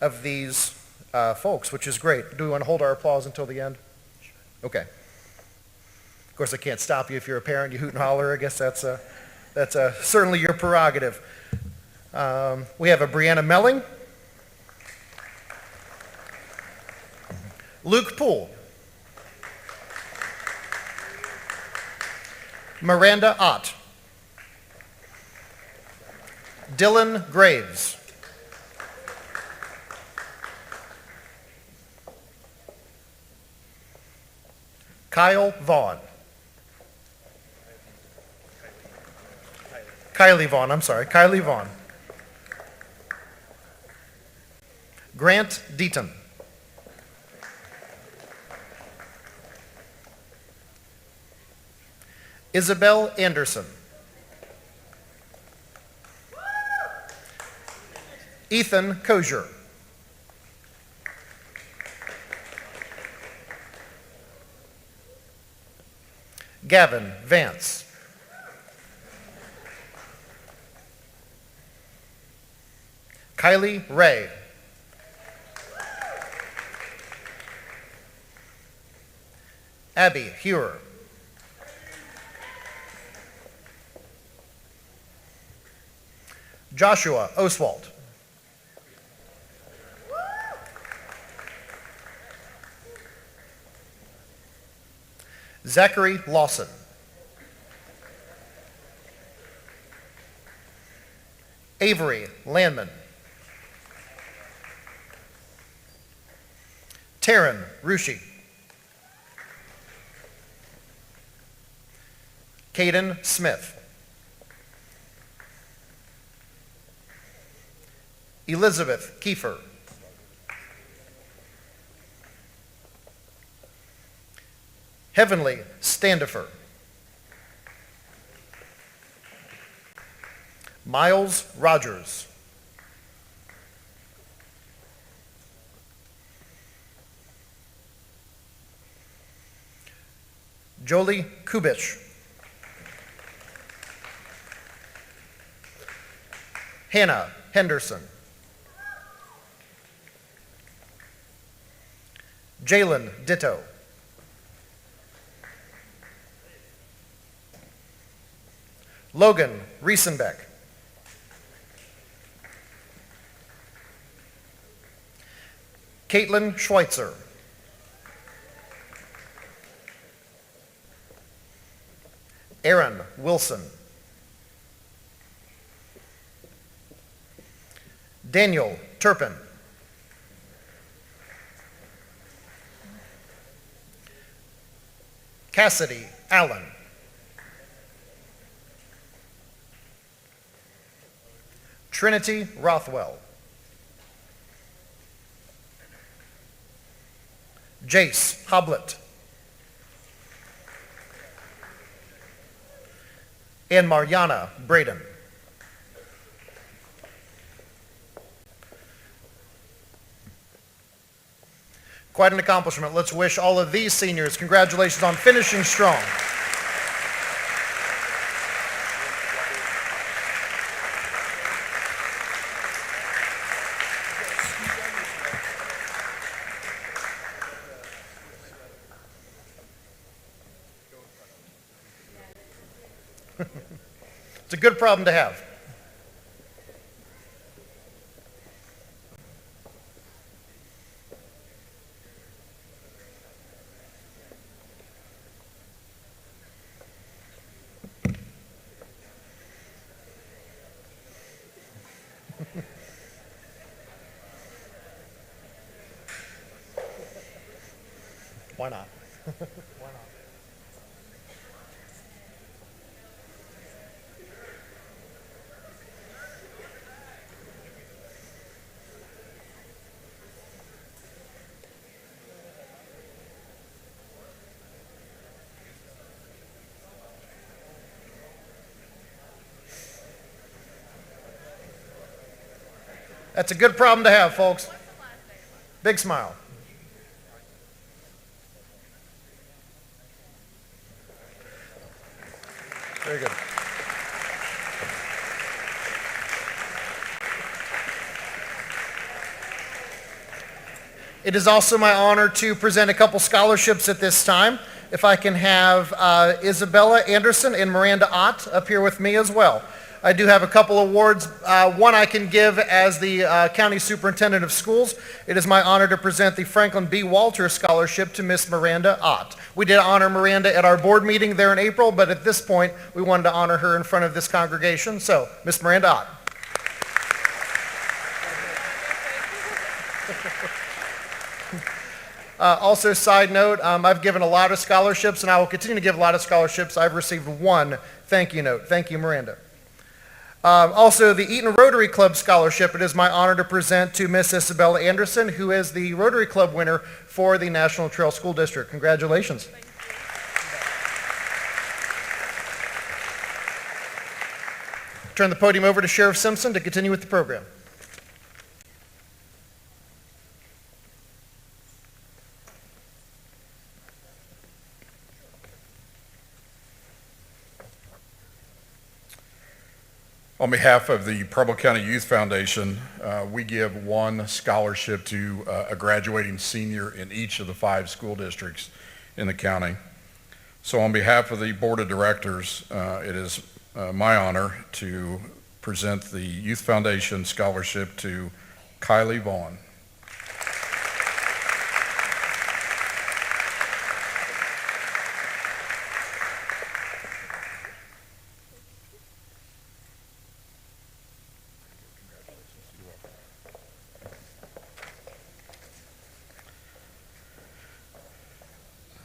of these folks, which is great. Do we want to hold our applause until the end? Okay. Of course, I can't stop you if you're a parent. You hoot and holler. I guess that's certainly your prerogative. We have a Brianna Melling, Luke Poole, Miranda Ott, Dylan Graves, Kyle Vaughn, Kylie Vaughn, Grant Deaton, Isabel Anderson, Ethan Kozier, Gavin Vance, Kylie Ray, Abby Hewer, Joshua Oswald, Zachary Lawson, Avery Landman, Taryn Rushi, Caden Smith, Elizabeth Kiefer, Heavenly Standifer, Miles Rogers, Jolie Kubich, Hannah Henderson, Jalen Ditto, Logan Riesenbeck, Caitlin Schweitzer, Aaron Wilson, Daniel Turpin, Cassidy Allen, Trinity Rothwell, Jace Hoblet, and Mariana Braden. Quite an accomplishment. Let's wish all of these seniors congratulations on finishing strong. It's a good problem to have. Why not? Why not? That's a good problem to have, folks. Big smile. Very good. It is also my honor to present a couple scholarships at this time. If I can have Isabella Anderson and Miranda Ott up here with me as well. I do have a couple awards. One I can give as the County Superintendent of Schools. It is my honor to present the Franklin B. Walter Scholarship to Miss Miranda Ott. We did honor Miranda at our board meeting there in April, but at this point, we wanted to honor her in front of this congregation. So, Miss Miranda Ott. Also, side note, I've given a lot of scholarships, and I will continue to give a lot of scholarships. I've received one thank you note. Thank you, Miranda. Also, the Eaton Rotary Club Scholarship, it is my honor to present to Miss Isabella Anderson, who is the Rotary Club winner for the National Trail School District. Congratulations. Turn the podium over to Sheriff Simpson to continue with the program. On behalf of the Preble County Youth Foundation, we give one scholarship to a graduating senior in each of the 5 school districts in the county. So on behalf of the Board of Directors, it is my honor to present the Youth Foundation Scholarship to Kylie Vaughn.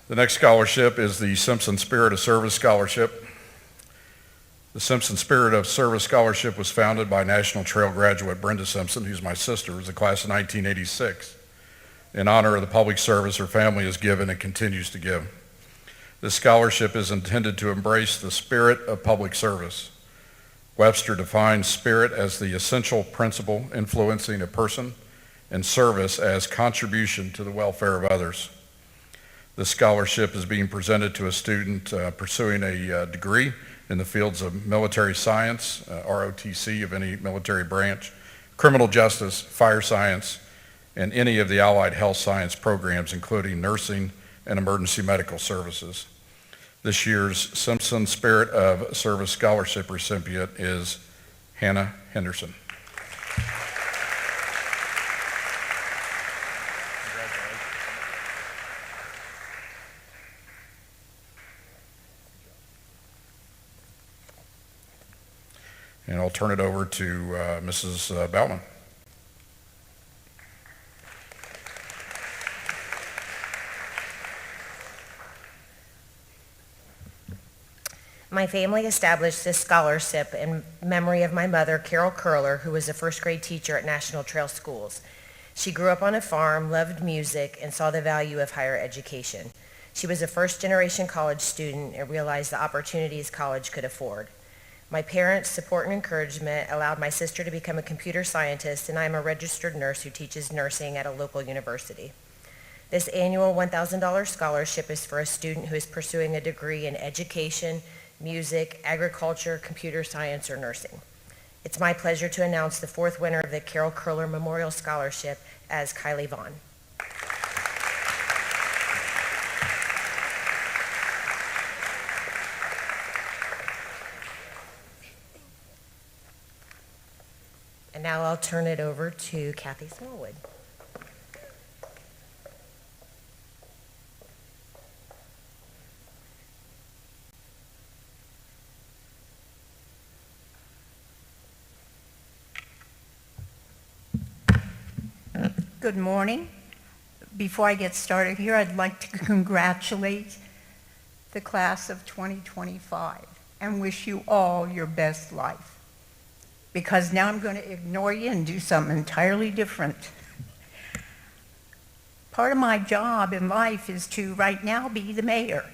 The next scholarship is the Simpson Spirit of Service Scholarship. The Simpson Spirit of Service Scholarship was founded by National Trail graduate Brenda Simpson, who's my sister, who was the class of 1986. In honor of the public service her family has given and continues to give. This scholarship is intended to embrace the spirit of public service. Webster defines spirit as the essential principle influencing a person and service as contribution to the welfare of others. This scholarship is being presented to a student pursuing a degree in the fields of military science, ROTC of any military branch, criminal justice, fire science, and any of the allied health science programs, including nursing and emergency medical services. This year's Simpson Spirit of Service Scholarship recipient is Hannah Henderson. And I'll turn it over to Mrs. Boutman. My family established this scholarship in memory of my mother, Carol Curler, who was a first grade teacher at National Trail Schools. She grew up on a farm, loved music, and saw the value of higher education. She was a first-generation college student and realized the opportunities college could afford. My parents' support and encouragement allowed my sister to become a computer scientist, and I am a registered nurse who teaches nursing at a local university. This annual $1,000 scholarship is for a student who is pursuing a degree in education, music, agriculture, computer science, or nursing. It's my pleasure to announce the 4th winner of the Carol Curler Memorial Scholarship as Kylie Vaughn. And now I'll turn it over to Kathy Smallwood. Good morning. Before I get started here, I'd like to congratulate the class of 2025 and wish you all your best life. Because now I'm going to ignore you and do something entirely different. Part of my job in life is to right now be the mayor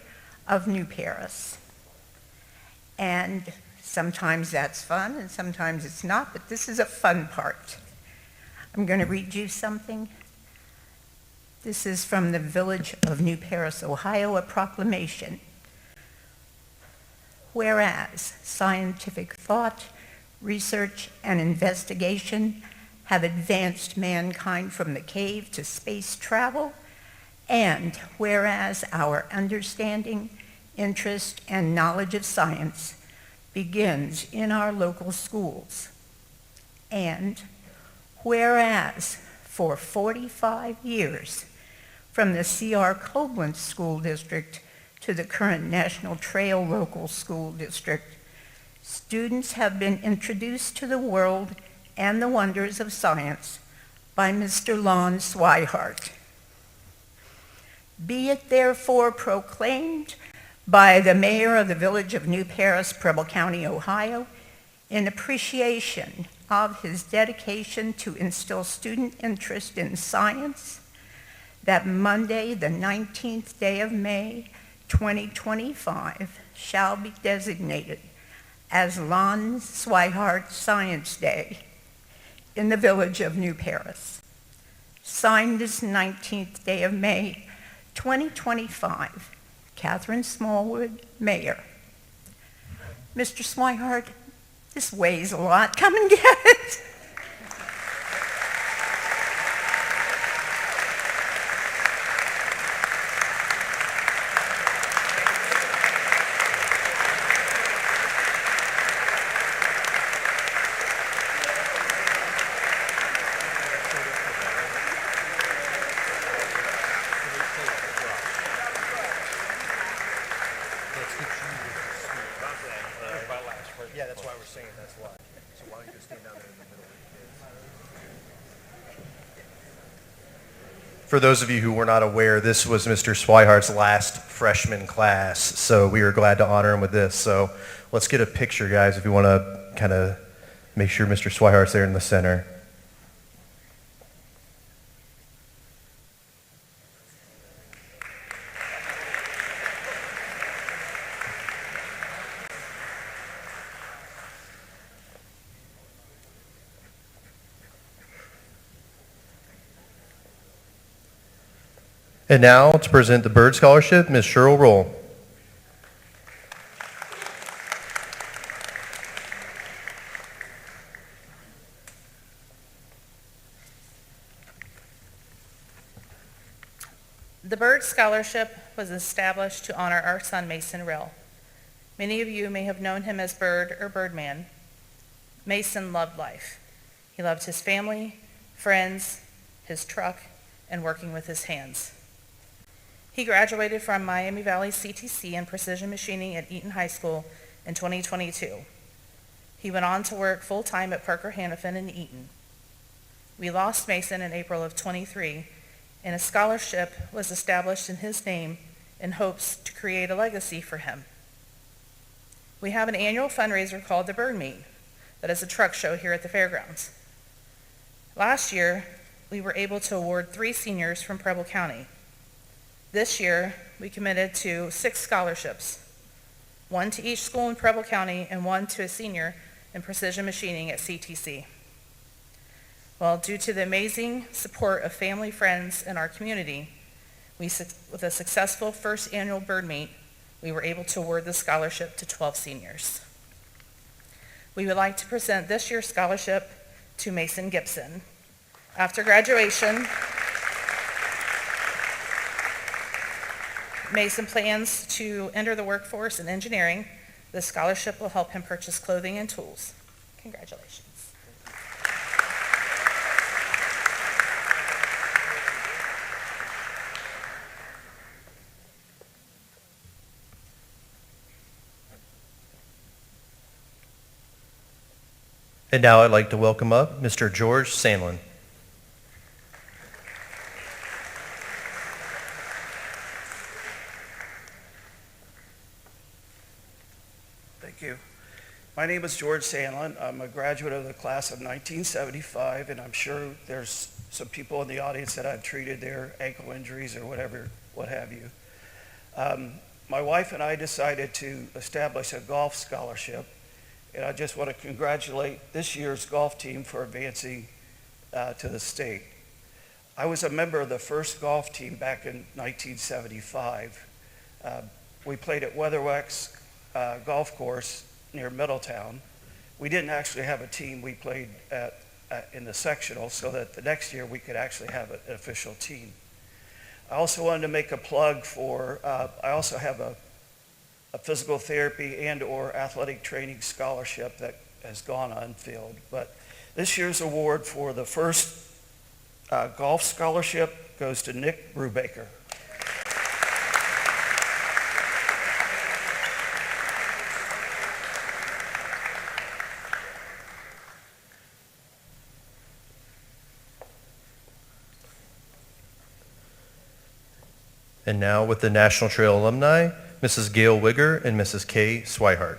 of New Paris. And sometimes that's fun and sometimes it's not, but this is a fun part. I'm going to read you something. This is from the village of New Paris, Ohio, a proclamation. Whereas scientific thought, research, and investigation have advanced mankind from the cave to space travel, and whereas our understanding, interest, and knowledge of science begins in our local schools, and whereas for 45 years, from the C.R. Copeland School District to the current National Trail Local School District, students have been introduced to the world and the wonders of science by Mr. Lon Swihart. Be it therefore proclaimed by the mayor of the village of New Paris, Preble County, Ohio, in appreciation of his dedication to instill student interest in science, that Monday, the 19th day of May, 2025, shall be designated as Lon Swihart Science Day in the village of New Paris. Signed this 19th day of May, 2025, Catherine Smallwood, Mayor. Mr. Swihart, this weighs a lot. Come and get it. Yeah, that's why we're saying that's why. So why don't you just stand down there in the middle of the kids? For those of you who were not aware, this was Mr. Swihart's last freshman class, so we are glad to honor him with this. So let's get a picture, guys, if you want to kind of make sure Mr. Swihart's there in the center. And now, to present the Bird Scholarship, Ms. Cheryl Roll. The Bird Scholarship was established to honor our son, Mason Rill. Many of you may have known him as Bird or Birdman. Mason loved life. He loved his family, friends, his truck, and working with his hands. He graduated from Miami Valley CTC in precision machining at Eaton High School in 2022. He went on to work full-time at Parker Hannafin in Eaton. We lost Mason in April of 23, and a scholarship was established in his name in hopes to create a legacy for him. We have an annual fundraiser called the Bird Meet that is a truck show here at the fairgrounds. Last year, we were able to award 3 seniors from Preble County. This year, we committed to 6 scholarships, 1 to each school in Preble County and 1 to a senior in precision machining at CTC. Well, due to the amazing support of family, friends, and our community, with a successful first annual Bird Meet, we were able to award the scholarship to 12 seniors. We would like to present this year's scholarship to Mason Gibson. After graduation, Mason plans to enter the workforce in engineering. The scholarship will help him purchase clothing and tools. Congratulations. And now I'd like to welcome up Mr. George Sandlin. Thank you. My name is George Sandlin. I'm a graduate of the class of 1975, and I'm sure there's some people in the audience that I've treated their ankle injuries or whatever, what have you. My wife and I decided to establish a golf scholarship, and I just want to congratulate this year's golf team for advancing to the state. I was a member of the first golf team back in 1975. We played at Weatherwax Golf Course near Middletown. We didn't actually have a team. We played at in the sectional so that the next year we could actually have an official team. I also wanted to make a plug for, I also have a physical therapy and/or athletic training scholarship that has gone unfilled. But this year's award for the first golf scholarship goes to Nick Brubaker. And now with the National Trail alumni, Mrs. Gail Wigger and Mrs. Kay Swihart.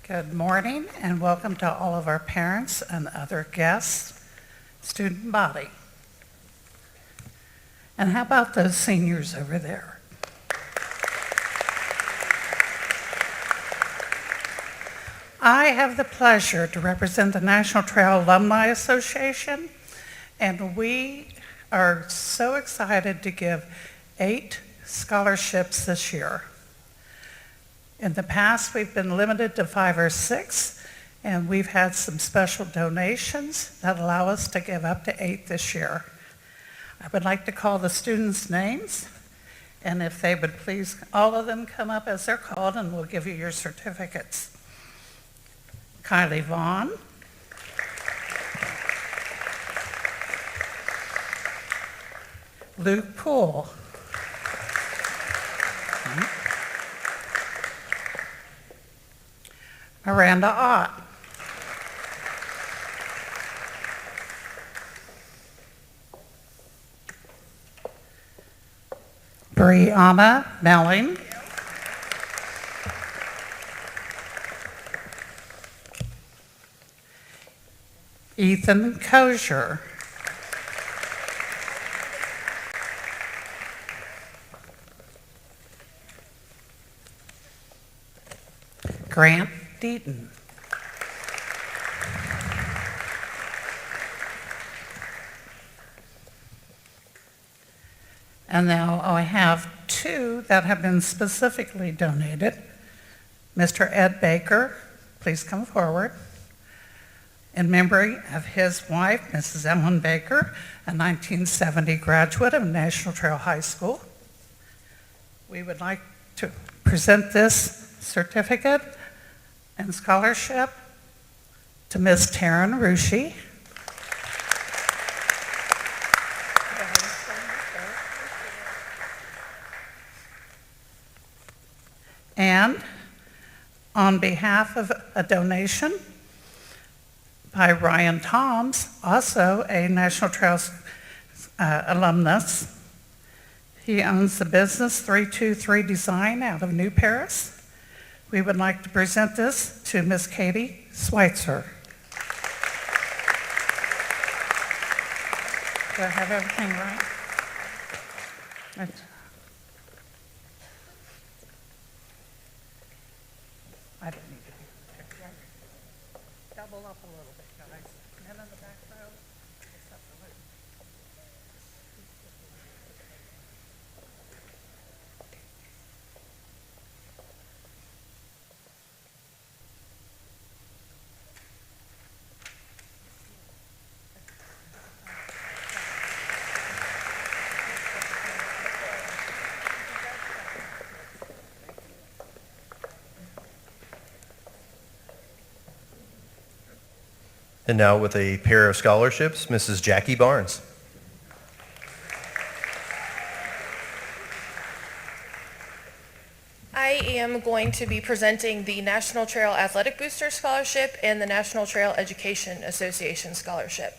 Good morning and welcome to all of our parents and other guests, student body. And how about those seniors over there? I have the pleasure to represent the National Trail Alumni Association, and we are so excited to give 8 scholarships this year. In the past, we've been limited to 5 or 6, and we've had some special donations that allow us to give up to 8 this year. I would like to call the students' names, and if they would please, all of them come up as they're called, and we'll give you your certificates. Kylie Vaughn, Luke Poole, Miranda Ott, Brianna Melling, Ethan Kosher, Grant Deaton, and now I have 2 that have been specifically donated. Mr. Ed Baker, please come forward. In memory of his wife, Mrs. Ellen Baker, a 1970 graduate of National Trail High School. We would like to present this certificate and scholarship to Ms. Taryn Rushi. And on behalf of a donation by Ryan Toms, also a National Trails alumnus. He owns the business 323 Design out of New Paris. We would like to present this to Ms. Katie Schweitzer. Do I have everything right? I didn't need to do it. Double up a little bit, guys. Men in the back row, except for Luke. And now with a pair of scholarships, Mrs. Jackie Barnes. I am going to be presenting the National Trail Athletic Booster Scholarship and the National Trail Education Association Scholarship.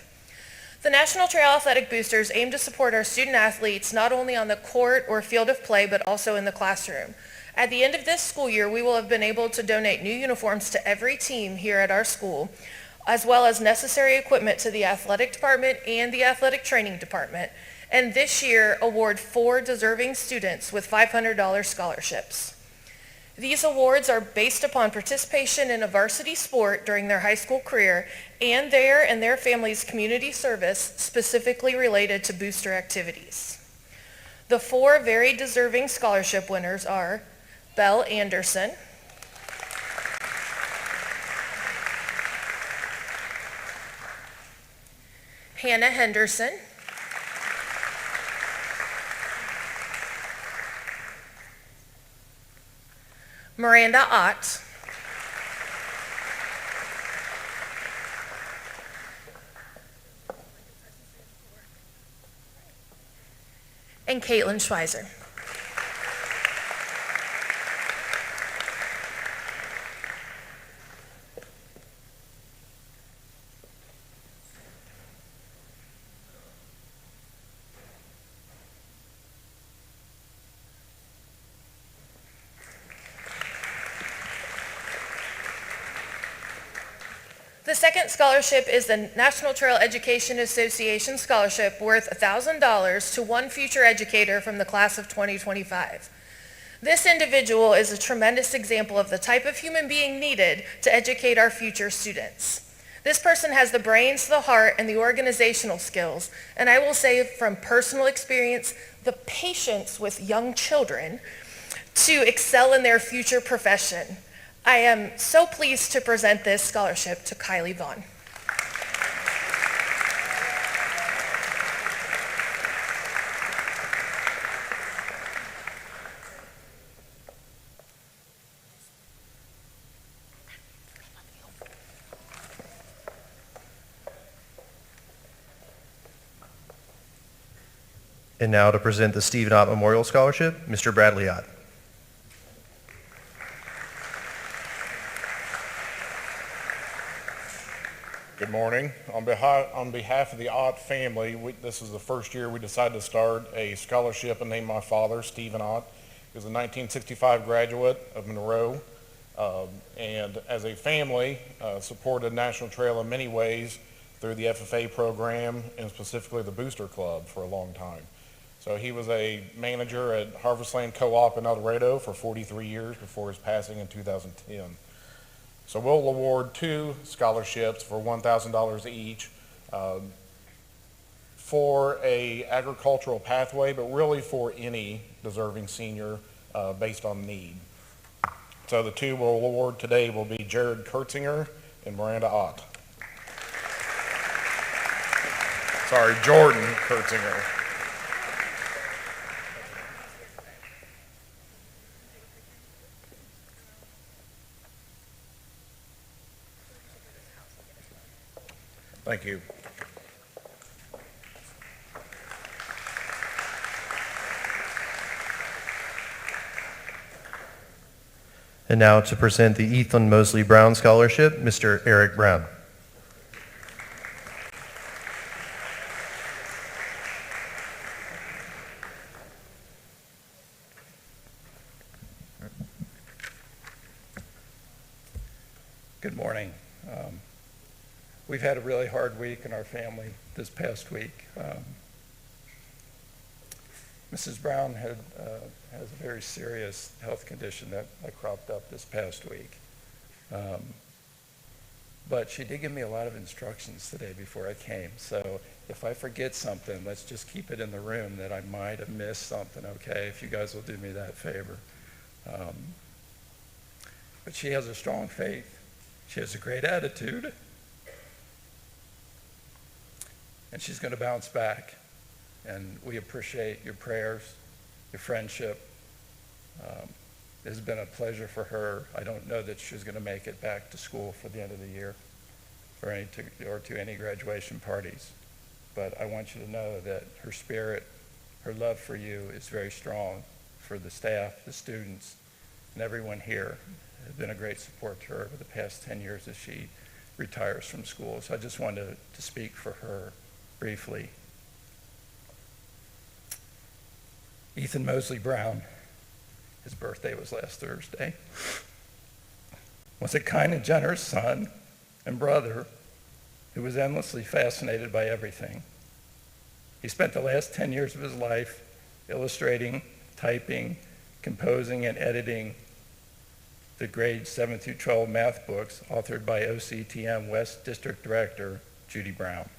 The National Trail Athletic Boosters aim to support our student athletes not only on the court or field of play, but also in the classroom. At the end of this school year, we will have been able to donate new uniforms to every team here at our school, as well as necessary equipment to the athletic department and the athletic training department, and this year award 4 deserving students with $500 scholarships. These awards are based upon participation in a varsity sport during their high school career and their families' community service specifically related to booster activities. The 4 very deserving scholarship winners are Belle Anderson, Hannah Henderson, Miranda Ott, and Caitlin Schweizer. The second scholarship is the National Trail Education Association Scholarship worth $1,000 to one future educator from the class of 2025. This individual is a tremendous example of the type of human being needed to educate our future students. This person has the brains, the heart, and the organizational skills, and I will say from personal experience, the patience with young children to excel in their future profession. I am so pleased to present this scholarship to Kylie Vaughn. And now to present the Stephen Ott Memorial Scholarship, Mr. Bradley Ott. Good morning. On behalf of the Ott family, this is the first year we decided to start a scholarship and name my father, Stephen Ott. He was a 1965 graduate of Monroe, and as a family, supported National Trail in many ways through the FFA program and specifically the Booster Club for a long time. So he was a manager at Harvestland Co-op in El Dorado for 43 years before his passing in 2010. So we'll award 2 scholarships for $1,000 each for a agricultural pathway, but really for any deserving senior based on need. So the 2 we'll award today will be Jared Kurtzinger and Miranda Ott. Sorry, Jordan Kurtzinger. Thank you. And now to present the Ethan Mosley Brown Scholarship, Mr. Eric Brown. Good morning. We've had a really hard week in our family this past week. Mrs. Brown has a very serious health condition that cropped up this past week. But she did give me a lot of instructions today before I came. So if I forget something, let's just keep it in the room that I might have missed something, okay? If you guys will do me that favor. But she has a strong faith. She has a great attitude. And she's going to bounce back. And we appreciate your prayers, your friendship. It has been a pleasure for her. I don't know that she's going to make it back to school for the end of the year or to any graduation parties. But I want you to know that her spirit, her love for you is very strong, for the staff, the students, and everyone here has been a great support to her over the past 10 years as she retires from school. So I just wanted to speak for her briefly. Ethan Mosley Brown, his birthday was last Thursday, was a kind and generous son and brother who was endlessly fascinated by everything. He spent the last 10 years of his life illustrating, typing, composing, and editing the grades 7 through 12 math books authored by OCTM West District Director Judy Brown.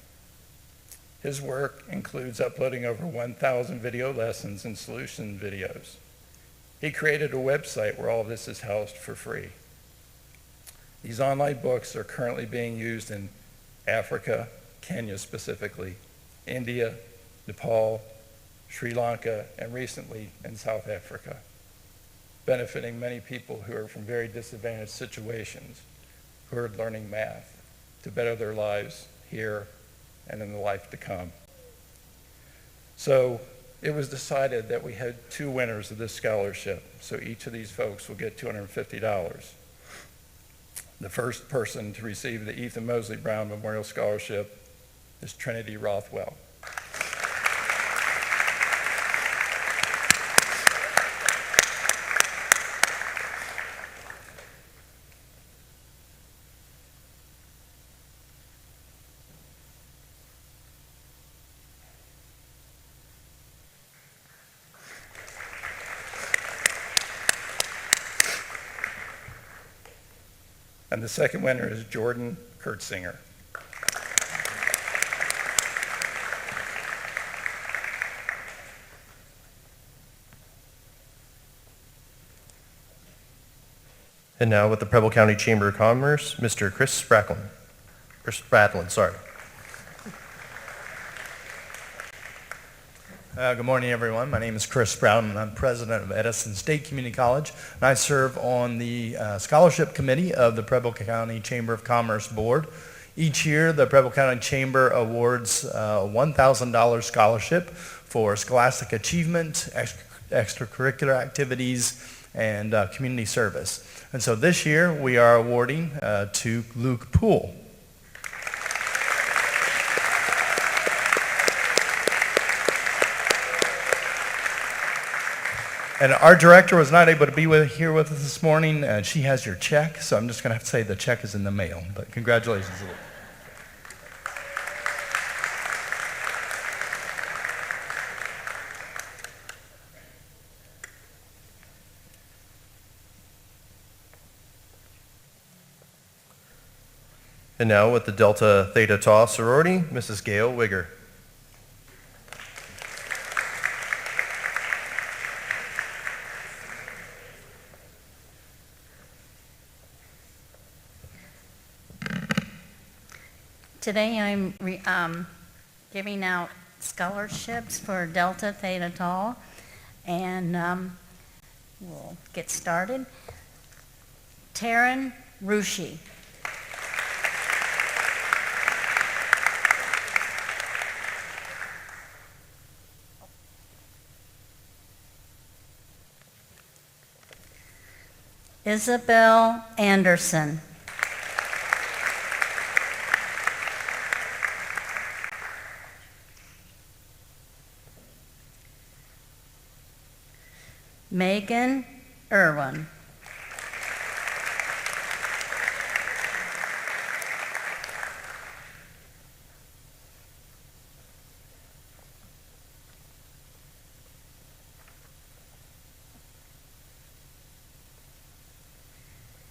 His work includes uploading over 1,000 video lessons and solution videos. He created a website where all of this is housed for free. These online books are currently being used in Africa, Kenya specifically, India, Nepal, Sri Lanka, and recently in South Africa, benefiting many people who are from very disadvantaged situations who are learning math to better their lives here and in the life to come. So it was decided that we had 2 winners of this scholarship, so each of these folks will get $250. The first person to receive the Ethan Mosley Brown Memorial Scholarship is Trinity Rothwell. And the second winner is Jordan Kurtzinger. And now with the Preble County Chamber of Commerce, Mr. Chris Spradlin, sorry. Good morning, everyone. My name is Chris Sprout, and I'm president of Edison State Community College, and I serve on the scholarship committee of the Preble County Chamber of Commerce Board. Each year, the Preble County Chamber awards a $1,000 scholarship for scholastic achievement, extracurricular activities, and community service. And so this year, we are awarding to Luke Poole. And our director was not able to be here with us this morning. She has your check, so I'm just going to have to say the check is in the mail. But congratulations, Luke. And now with the Delta Theta Tau sorority, Mrs. Gail Wigger. Today I'm giving out scholarships for Delta Theta Tau, and we'll get started. Taryn Rushi. Isabel Anderson. Megan Irwin.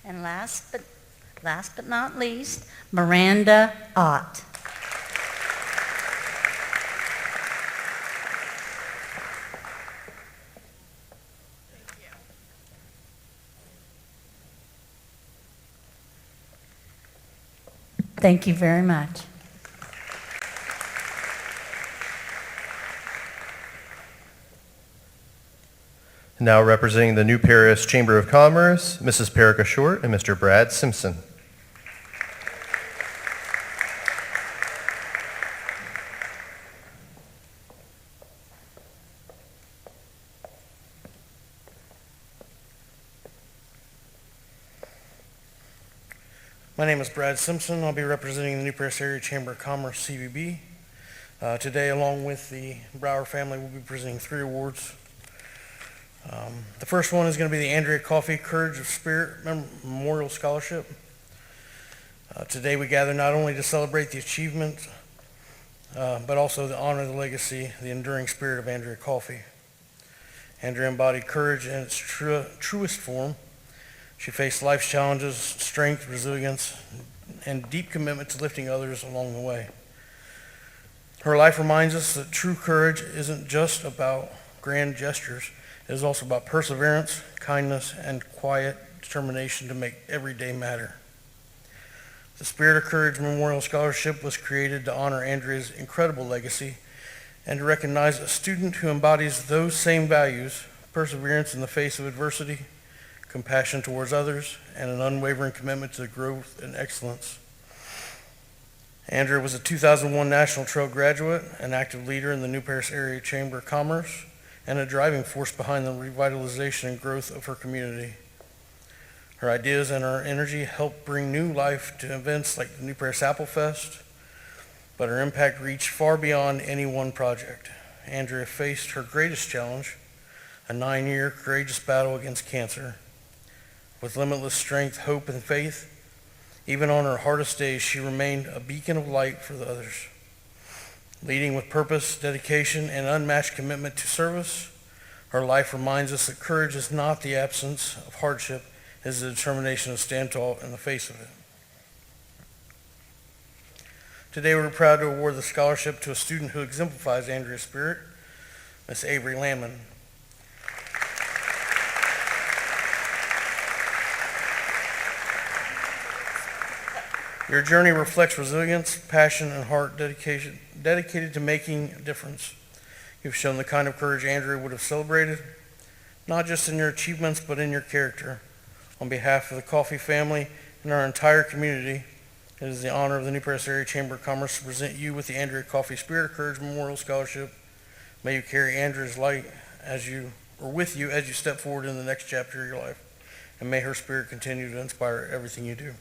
And last but not least, Miranda Ott. Thank you very much. Now representing the New Paris Chamber of Commerce, Mrs. Perica Short and Mr. Brad Simpson. My name is Brad Simpson. I'll be representing the New Paris Area Chamber of Commerce, CVB. Today, along with the Brower family, we'll be presenting 3 awards. The first one is going to be the Andrea Coffey Courage of Spirit Memorial Scholarship. Today, we gather not only to celebrate the achievement, but also to honor the legacy, the enduring spirit of Andrea Coffey. Andrea embodied courage in its truest form. She faced life's challenges, strength, resilience, and deep commitment to lifting others along the way. Her life reminds us that true courage isn't just about grand gestures. It is also about perseverance, kindness, and quiet determination to make every day matter. The Spirit of Courage Memorial Scholarship was created to honor Andrea's incredible legacy and to recognize a student who embodies those same values, perseverance in the face of adversity, compassion towards others, and an unwavering commitment to growth and excellence. Andrea was a 2001 National Trail graduate, an active leader in the New Paris Area Chamber of Commerce, and a driving force behind the revitalization and growth of her community. Her ideas and her energy helped bring new life to events like the New Paris Apple Fest, but her impact reached far beyond any one project. Andrea faced her greatest challenge, a 9-year courageous battle against cancer. With limitless strength, hope, and faith, even on her hardest days, she remained a beacon of light for the others. Leading with purpose, dedication, and unmatched commitment to service, her life reminds us that courage is not the absence of hardship, it is the determination to stand tall in the face of it. Today we're proud to award the scholarship to a student who exemplifies Andrea's spirit, Miss Avery Landman. Your journey reflects resilience, passion, and heart dedicated to making a difference. You've shown the kind of courage Andrea would have celebrated, not just in your achievements, but in your character. On behalf of the Coffey family and our entire community, it is the honor of the New Paris Area Chamber of Commerce to present you with the Andrea Coffey Spirit of Courage Memorial Scholarship. May you carry Andrea's light with you as you step forward in the next chapter of your life. And may her spirit continue to inspire everything you do.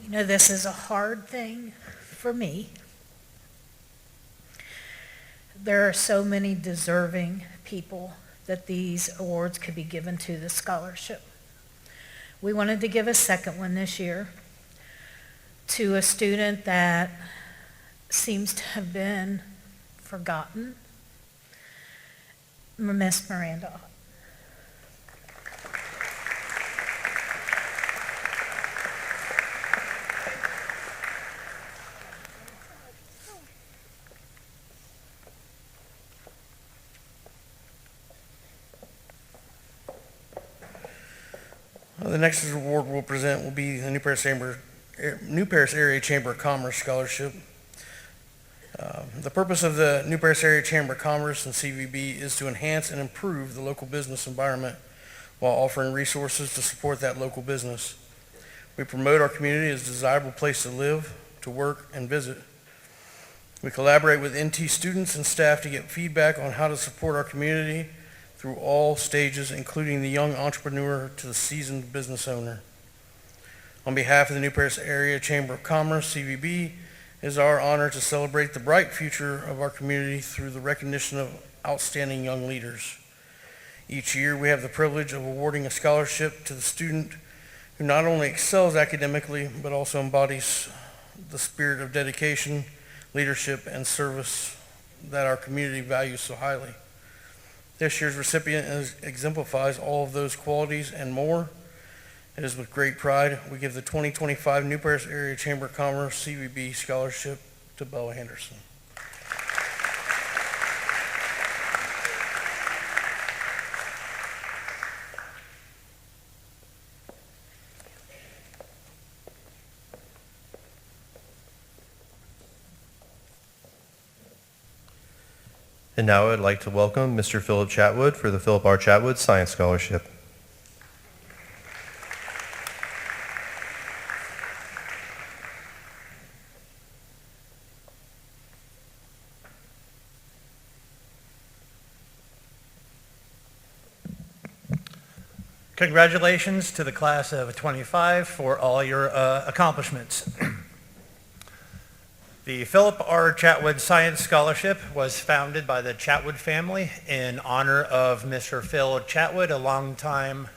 You know, this is a hard thing for me. There are so many deserving people that these awards could be given to the scholarship. We wanted to give a second one this year to a student that seems to have been forgotten, Miss Miranda Ott. The next award we'll present will be the New Paris Area Chamber of Commerce Scholarship. The purpose of the New Paris Area Chamber of Commerce and CVB is to enhance and improve the local business environment while offering resources to support that local business. We promote our community as a desirable place to live, to work, and visit. We collaborate with NT students and staff to get feedback on how to support our community through all stages, including the young entrepreneur to the seasoned business owner. On behalf of the New Paris Area Chamber of Commerce, CVB, it is our honor to celebrate the bright future of our community through the recognition of outstanding young leaders. Each year, we have the privilege of awarding a scholarship to the student who not only excels academically, but also embodies the spirit of dedication, leadership, and service that our community values so highly. This year's recipient exemplifies all of those qualities and more. It is with great pride we give the 2025 New Paris Area Chamber of Commerce CVB Scholarship to Bella Henderson. And now I'd like to welcome Mr. Philip Chatwood for the Philip R. Chatwood Science Scholarship. Congratulations to the class of 25 for all your accomplishments. The Philip R. Chatwood Science Scholarship was founded by the Chatwood family in honor of Mr. Phil Chatwood, a longtime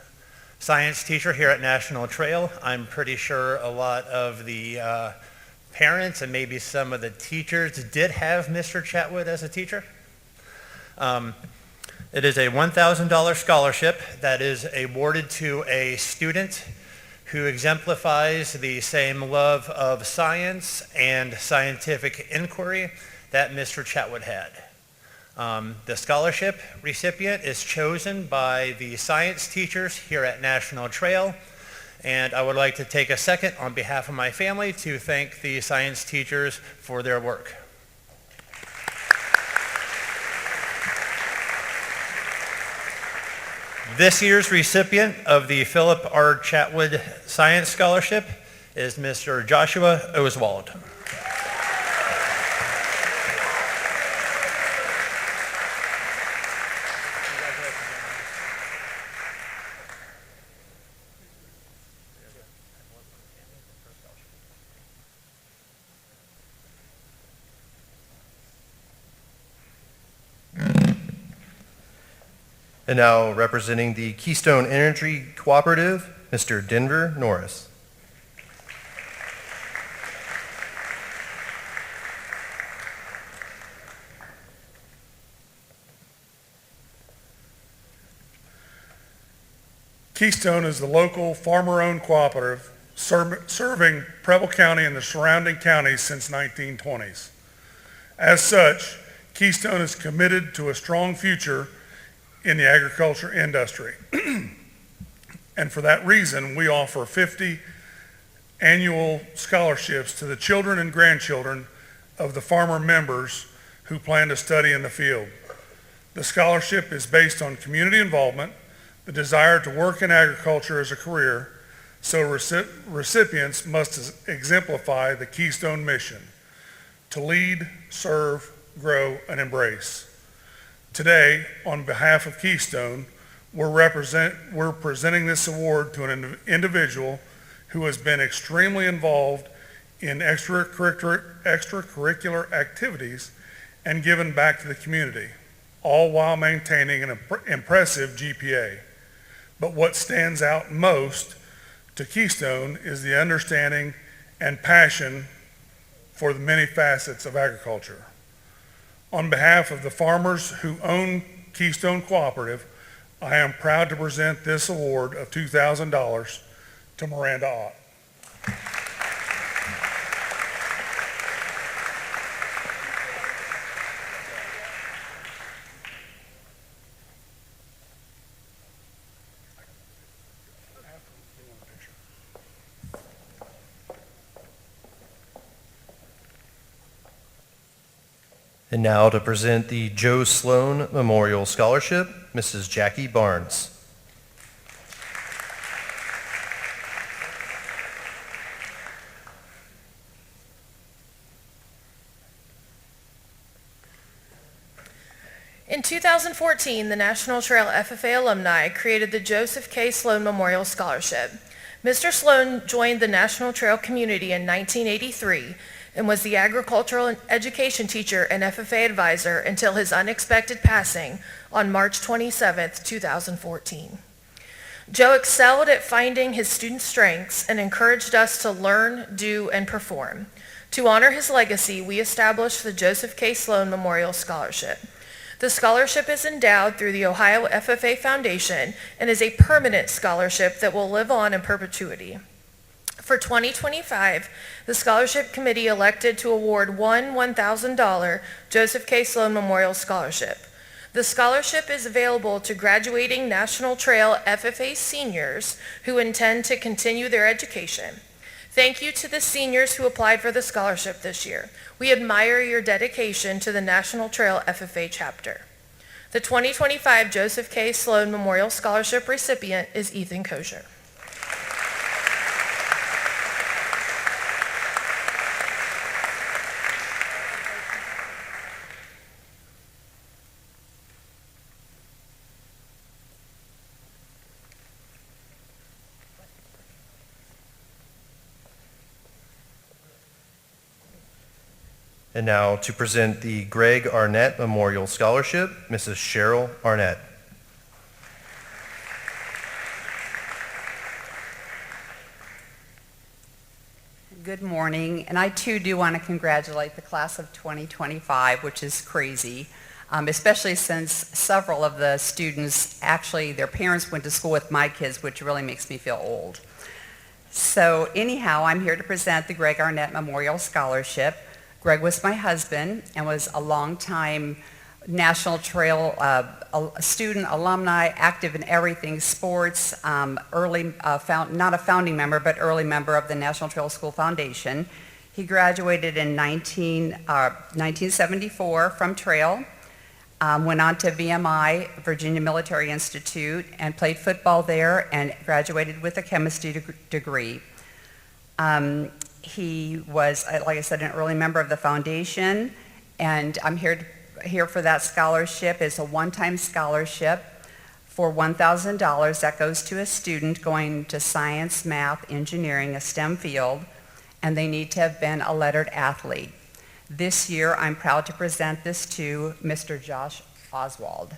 science teacher here at National Trail. I'm pretty sure a lot of the parents and maybe some of the teachers did have Mr. Chatwood as a teacher. It is a $1,000 scholarship that is awarded to a student who exemplifies the same love of science and scientific inquiry that Mr. Chatwood had. The scholarship recipient is chosen by the science teachers here at National Trail, and I would like to take a second on behalf of my family to thank the science teachers for their work. This year's recipient of the Philip R. Chatwood Science Scholarship is Mr. Joshua Oswald. And now representing the Keystone Energy Cooperative, Mr. Denver Norris. Keystone is the local farmer-owned cooperative serving Preble County and the surrounding counties since 1920s. As such, Keystone is committed to a strong future in the agriculture industry. And for that reason, we offer 50 annual scholarships to the children and grandchildren of the farmer members who plan to study in the field. The scholarship is based on community involvement, the desire to work in agriculture as a career, so recipients must exemplify the Keystone mission: to lead, serve, grow, and embrace. Today, on behalf of Keystone, we're presenting this award to an individual who has been extremely involved in extracurricular activities and given back to the community, all while maintaining an impressive GPA. But what stands out most to Keystone is the understanding and passion for the many facets of agriculture. On behalf of the farmers who own Keystone Cooperative, I am proud to present this award of $2,000 to Miranda Ott. And now to present the Joe Sloan Memorial Scholarship, Mrs. Jackie Barnes. In 2014, the National Trail FFA alumni created the Joseph K. Sloan Memorial Scholarship. Mr. Sloan joined the National Trail community in 1983 and was the agricultural education teacher and FFA advisor until his unexpected passing on March 27, 2014. Joe excelled at finding his students' strengths and encouraged us to learn, do, and perform. To honor his legacy, we established the Joseph K. Sloan Memorial Scholarship. The scholarship is endowed through the Ohio FFA Foundation and is a permanent scholarship that will live on in perpetuity. For 2025, the scholarship committee elected to award one $1,000 Joseph K. Sloan Memorial Scholarship. The scholarship is available to graduating National Trail FFA seniors who intend to continue their education. Thank you to the seniors who applied for the scholarship this year. We admire your dedication to the National Trail FFA chapter. The 2025 Joseph K. Sloan Memorial Scholarship recipient is Ethan Kosher. And now to present the Greg Arnett Memorial Scholarship, Mrs. Cheryl Arnett. Good morning, and I too do want to congratulate the class of 2025, which is crazy, especially since several of the students, actually their parents went to school with my kids, which really makes me feel old. So anyhow, I'm here to present the Greg Arnett Memorial Scholarship. Greg was my husband and was a longtime National Trail student, alumni, active in everything, sports, not a founding member, but early member of the National Trail School Foundation. He graduated in 1974 from Trail, went on to VMI, Virginia Military Institute, and played football there and graduated with a chemistry degree. He was, like I said, an early member of the foundation, and I'm here for that scholarship. Is a one-time scholarship for $1,000 that goes to a student going to science, math, engineering, a STEM field, and they need to have been a lettered athlete. This year, I'm proud to present this to Mr. Josh Oswald.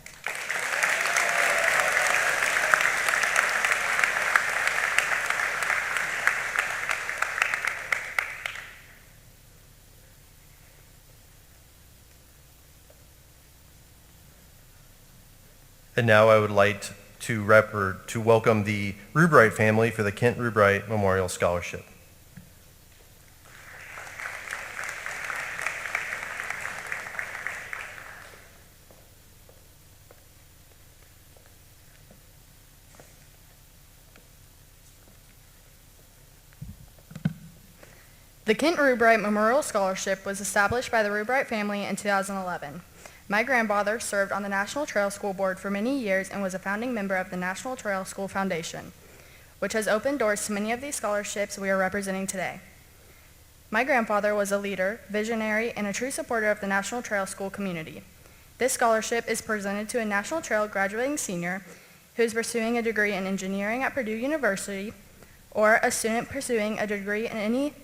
And now I would like to welcome the Rubright family for the Kent Rubright Memorial Scholarship. The Kent Rubright Memorial Scholarship was established by the Rubright family in 2011. My grandfather served on the National Trail School Board for many years and was a founding member of the National Trail School Foundation, which has opened doors to many of these scholarships we are representing today. My grandfather was a leader, visionary, and a true supporter of the National Trail School community. This scholarship is presented to a National Trail graduating senior who is pursuing a degree in engineering at Purdue University, or a student pursuing a degree in any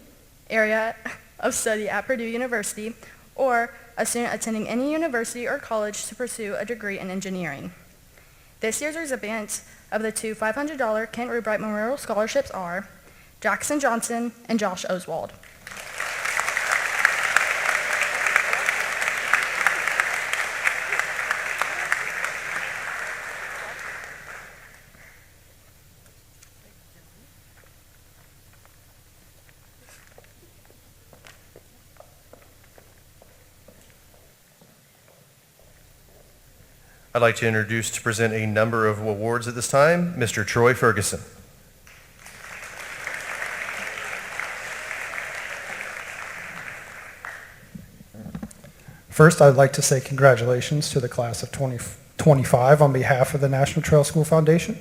area of study at Purdue University, or a student attending any university or college to pursue a degree in engineering. This year's recipients of the two $500 Kent Rubright Memorial Scholarships are Jackson Johnson and Josh Oswald. I'd like to introduce to present a number of awards at this time, Mr. Troy Ferguson. First, I'd like to say congratulations to the class of 2025 on behalf of the National Trail School Foundation.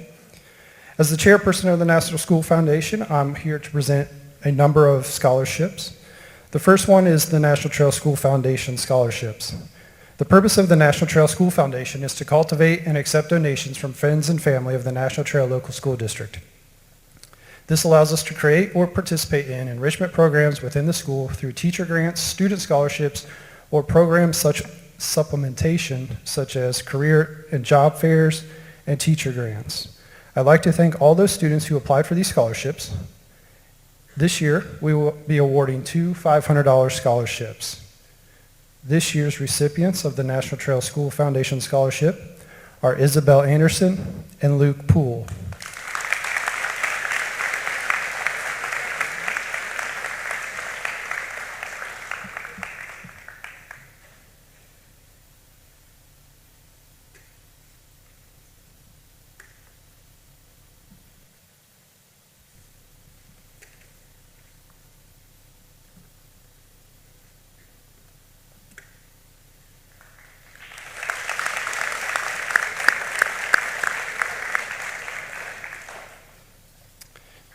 As the chairperson of the National School Foundation, I'm here to present a number of scholarships. The first one is the National Trail School Foundation scholarships. The purpose of the National Trail School Foundation is to cultivate and accept donations from friends and family of the National Trail Local School District. This allows us to create or participate in enrichment programs within the school through teacher grants, student scholarships, or programs such supplementation such as career and job fairs and teacher grants. I'd like to thank all those students who applied for these scholarships. This year, we will be awarding two $500 scholarships. This year's recipients of the National Trail School Foundation Scholarship are Isabel Anderson and Luke Poole.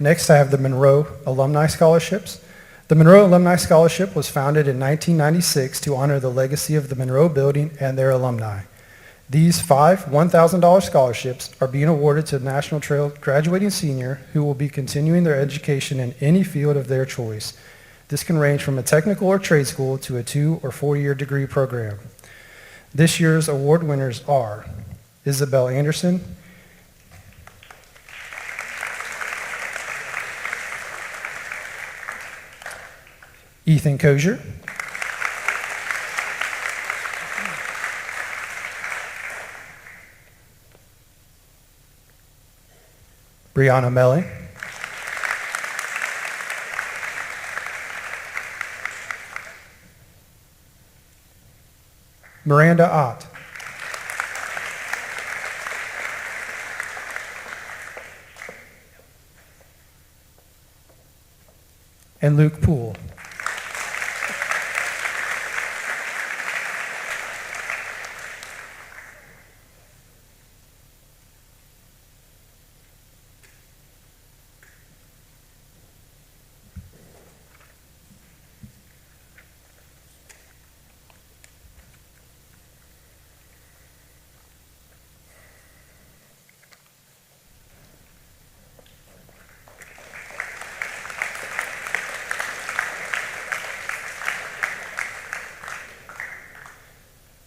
Next, I have the Monroe Alumni Scholarships. The Monroe Alumni Scholarship was founded in 1996 to honor the legacy of the Monroe Building and their alumni. These 5 $1,000 scholarships are being awarded to National Trail graduating senior who will be continuing their education in any field of their choice. This can range from a technical or trade school to a 2- or 4-year degree program. This year's award winners are Isabel Anderson, Ethan Kozier, Brianna Melly, Miranda Ott, and Luke Poole.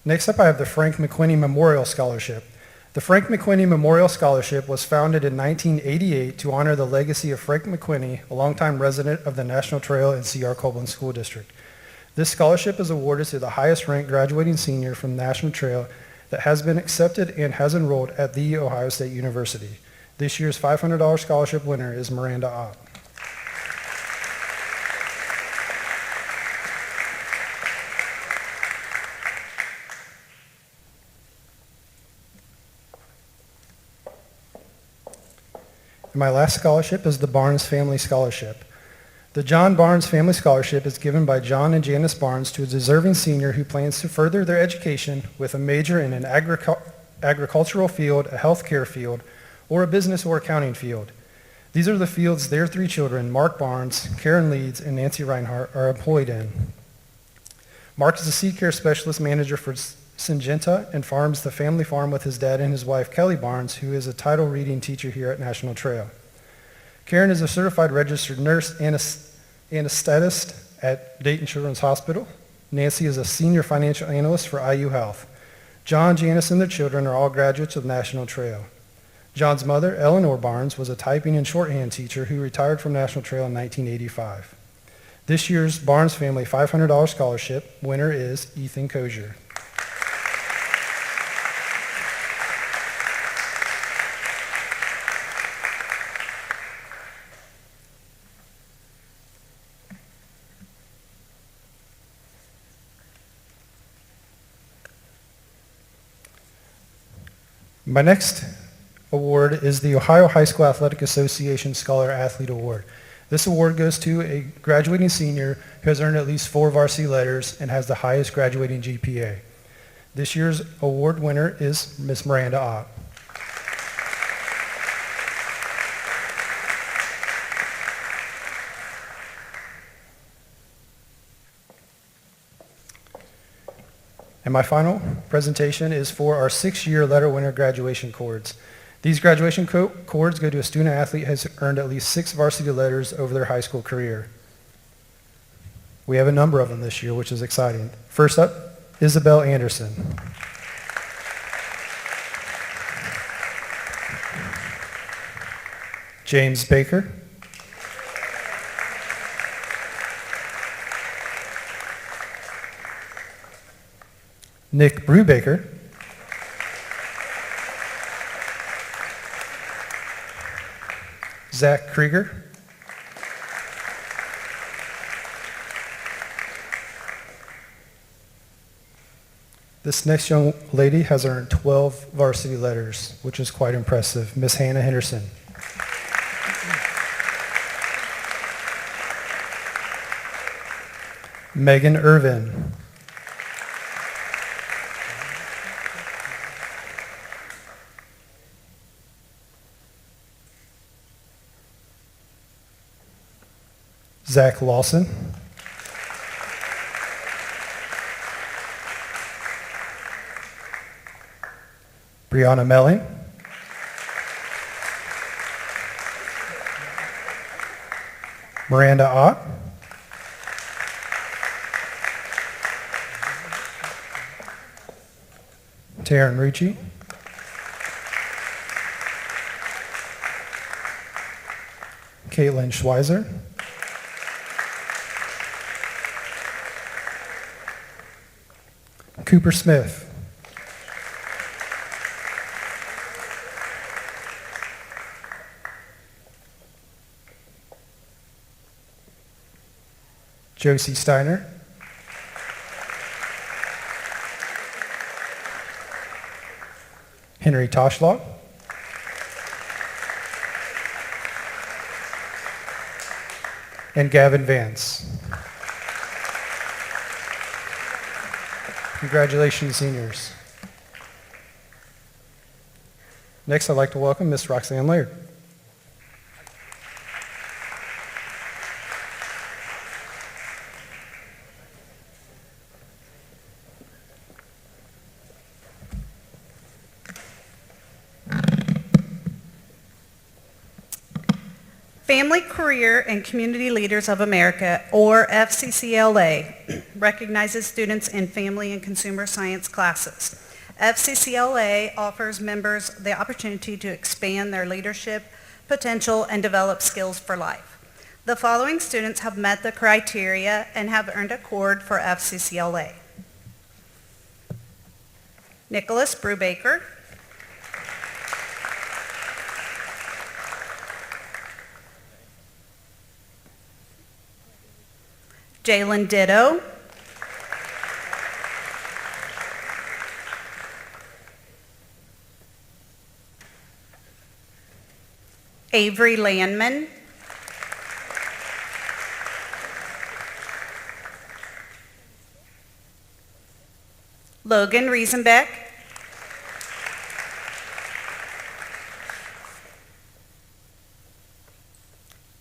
Next up, I have the Frank McQuinney Memorial Scholarship. The Frank McQuinney Memorial Scholarship was founded in 1988 to honor the legacy of Frank McQuinney, a longtime resident of the National Trail and C.R. Copeland School District. This scholarship is awarded to the highest ranked graduating senior from National Trail that has been accepted and has enrolled at The Ohio State University. This year's $500 scholarship winner is Miranda Ott. And my last scholarship is the Barnes Family Scholarship. The John Barnes Family Scholarship is given by John and Janice Barnes to a deserving senior who plans to further their education with a major in an agricultural field, a healthcare field, or a business or accounting field. These are the fields their three children, Mark Barnes, Karen Leeds, and Nancy Reinhardt, are employed in. Mark is a seed care specialist manager for Syngenta and farms the family farm with his dad and his wife, Kelly Barnes, who is a title reading teacher here at National Trail. Karen is a certified registered nurse and anesthetist at Dayton Children's Hospital. Nancy is a senior financial analyst for IU Health. John, Janice, and their children are all graduates of National Trail. John's mother, Eleanor Barnes, was a typing and shorthand teacher who retired from National Trail in 1985. This year's Barnes Family $500 scholarship winner is Ethan Kozier. My next award is the Ohio High School Athletic Association Scholar Athlete Award. This award goes to a graduating senior who has earned at least 4 varsity letters and has the highest graduating GPA. This year's award winner is Miss Miranda Ott. And my final presentation is for our 6-year letter winner graduation cords. These graduation cords go to a student athlete who has earned at least 6 varsity letters over their high school career. We have a number of them this year, which is exciting. First up, Isabel Anderson. James Baker. Nick Brubaker. Zach Krieger. This next young lady has earned 12 varsity letters, which is quite impressive. Miss Hannah Henderson. Megan Irvin. Zach Lawson. Brianna Melling. Miranda Ott. Taryn Ricci. Caitlin Schweizer. Cooper Smith. Josie Steiner. Henry Toshlag. And Gavin Vance. Congratulations, seniors. Next, I'd like to welcome Miss Roxanne Laird. Family, Career, and Community Leaders of America, or FCCLA, recognizes students in family and consumer science classes. FCCLA offers members the opportunity to expand their leadership potential and develop skills for life. The following students have met the criteria and have earned a cord for FCCLA. Nicholas Brubaker, Jalen Ditto, Avery Landman, Logan Riesenbeck,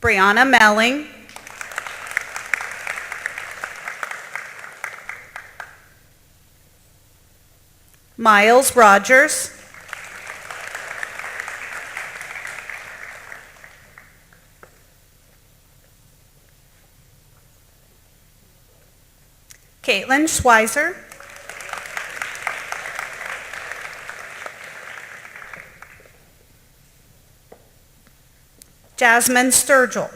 Brianna Melling, Miles Rogers, Caitlin Schweizer, Jasmine Sturgill,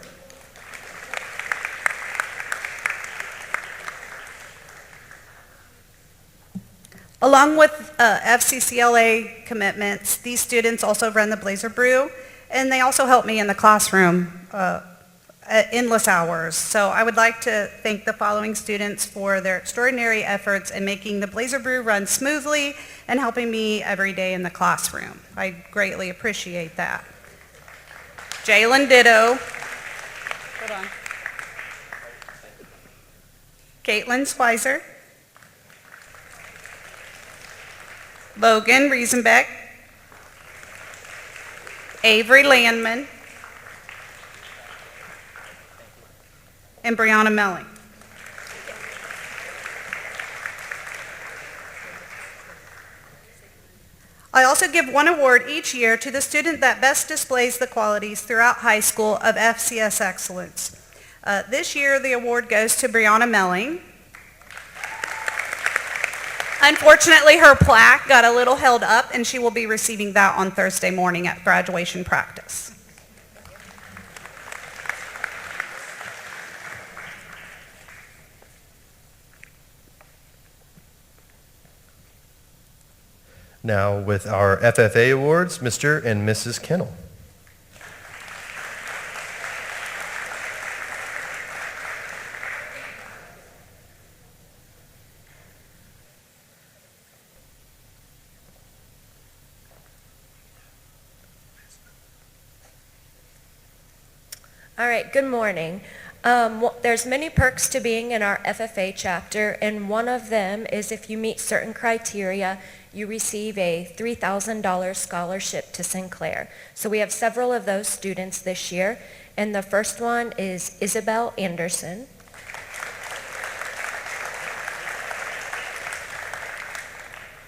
along with FCCLA commitments, these students also run the Blazer Brew, and they also help me in the classroom at endless hours. So I would like to thank the following students for their extraordinary efforts in making the Blazer Brew run smoothly and helping me every day in the classroom. I greatly appreciate that. Jalen Ditto. Hold on. Caitlin Schweizer. Logan Riesenbeck, Avery Landman, and Brianna Melling. I also give one award each year to the student that best displays the qualities throughout high school of FCS excellence. This year, the award goes to Brianna Melling. Unfortunately, her plaque got a little held up, and she will be receiving that on Thursday morning at graduation practice. Now with our FFA awards, Mr. and Mrs. Kennel. All right, good morning. There's many perks to being in our FFA chapter, and one of them is if you meet certain criteria, you receive a $3,000 scholarship to Sinclair. So we have several of those students this year, and the first one is Isabel Anderson.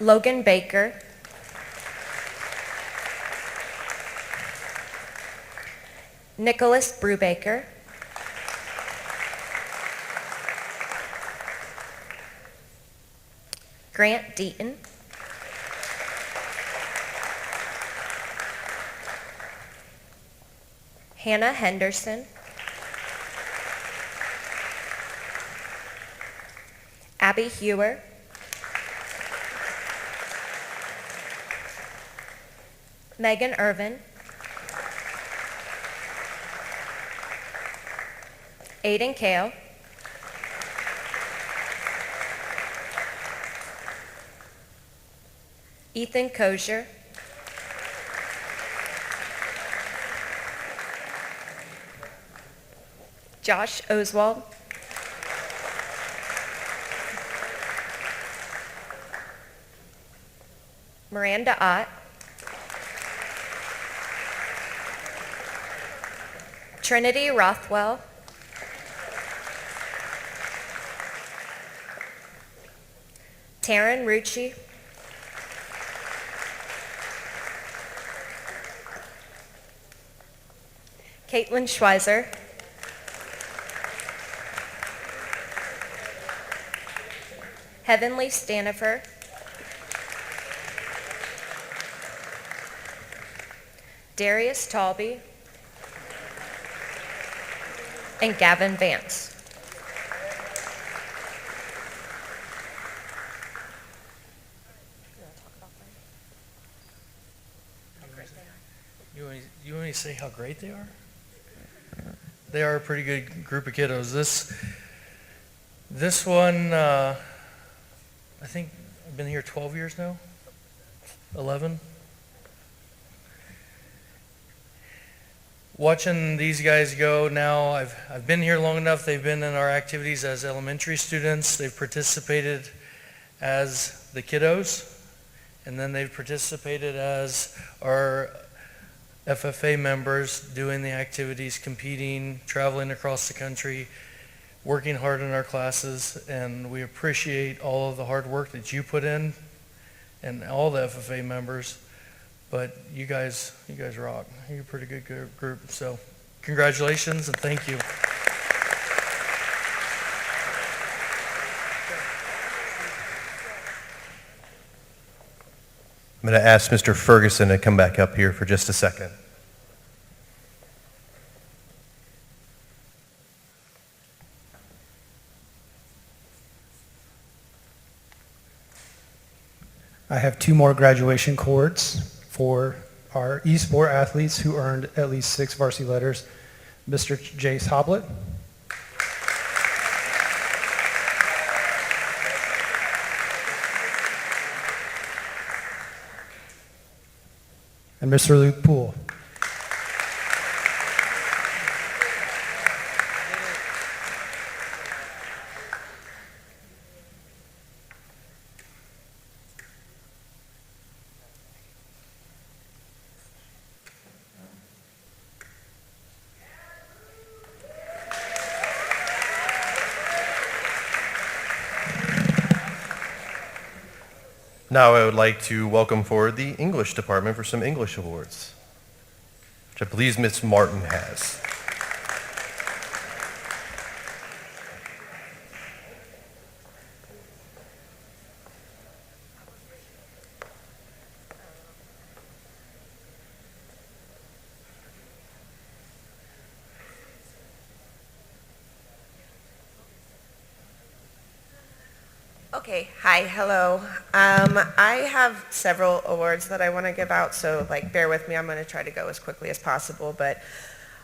Logan Baker. Nicholas Brubaker. Grant Deaton. Hannah Henderson. Abby Hewer. Megan Irvin, Aiden Kale, Ethan Kozier, Josh Oswald, Miranda Ott, Trinity Rothwell, Taryn Rucci, Caitlin Schweizer, Heavenly Stanifer, Darius Talby, and Gavin Vance. You want me to say how great they are? They are a pretty good group of kiddos. This one, I think I've been here 12 years now, 11. Watching these guys go now, I've been here long enough. They've been in our activities as elementary students. They've participated as the kiddos, and then they've participated as our FFA members, doing the activities, competing, traveling across the country, working hard in our classes, and we appreciate all of the hard work that you put in and all the FFA members. But you guys rock. You're a pretty good group. So congratulations and thank you. I'm going to ask Mr. Ferguson to come back up here for just a second. I have 2 more graduation cords for our e-sport athletes who earned at least 6 varsity letters. Mr. Jace Hoblet. And Mr. Luke Poole. Now I would like to welcome forward the English department for some English awards, which I believe Ms. Martin has. Okay, hi, hello. I have several awards that I want to give out, so bear with me. I'm going to try to go as quickly as possible, but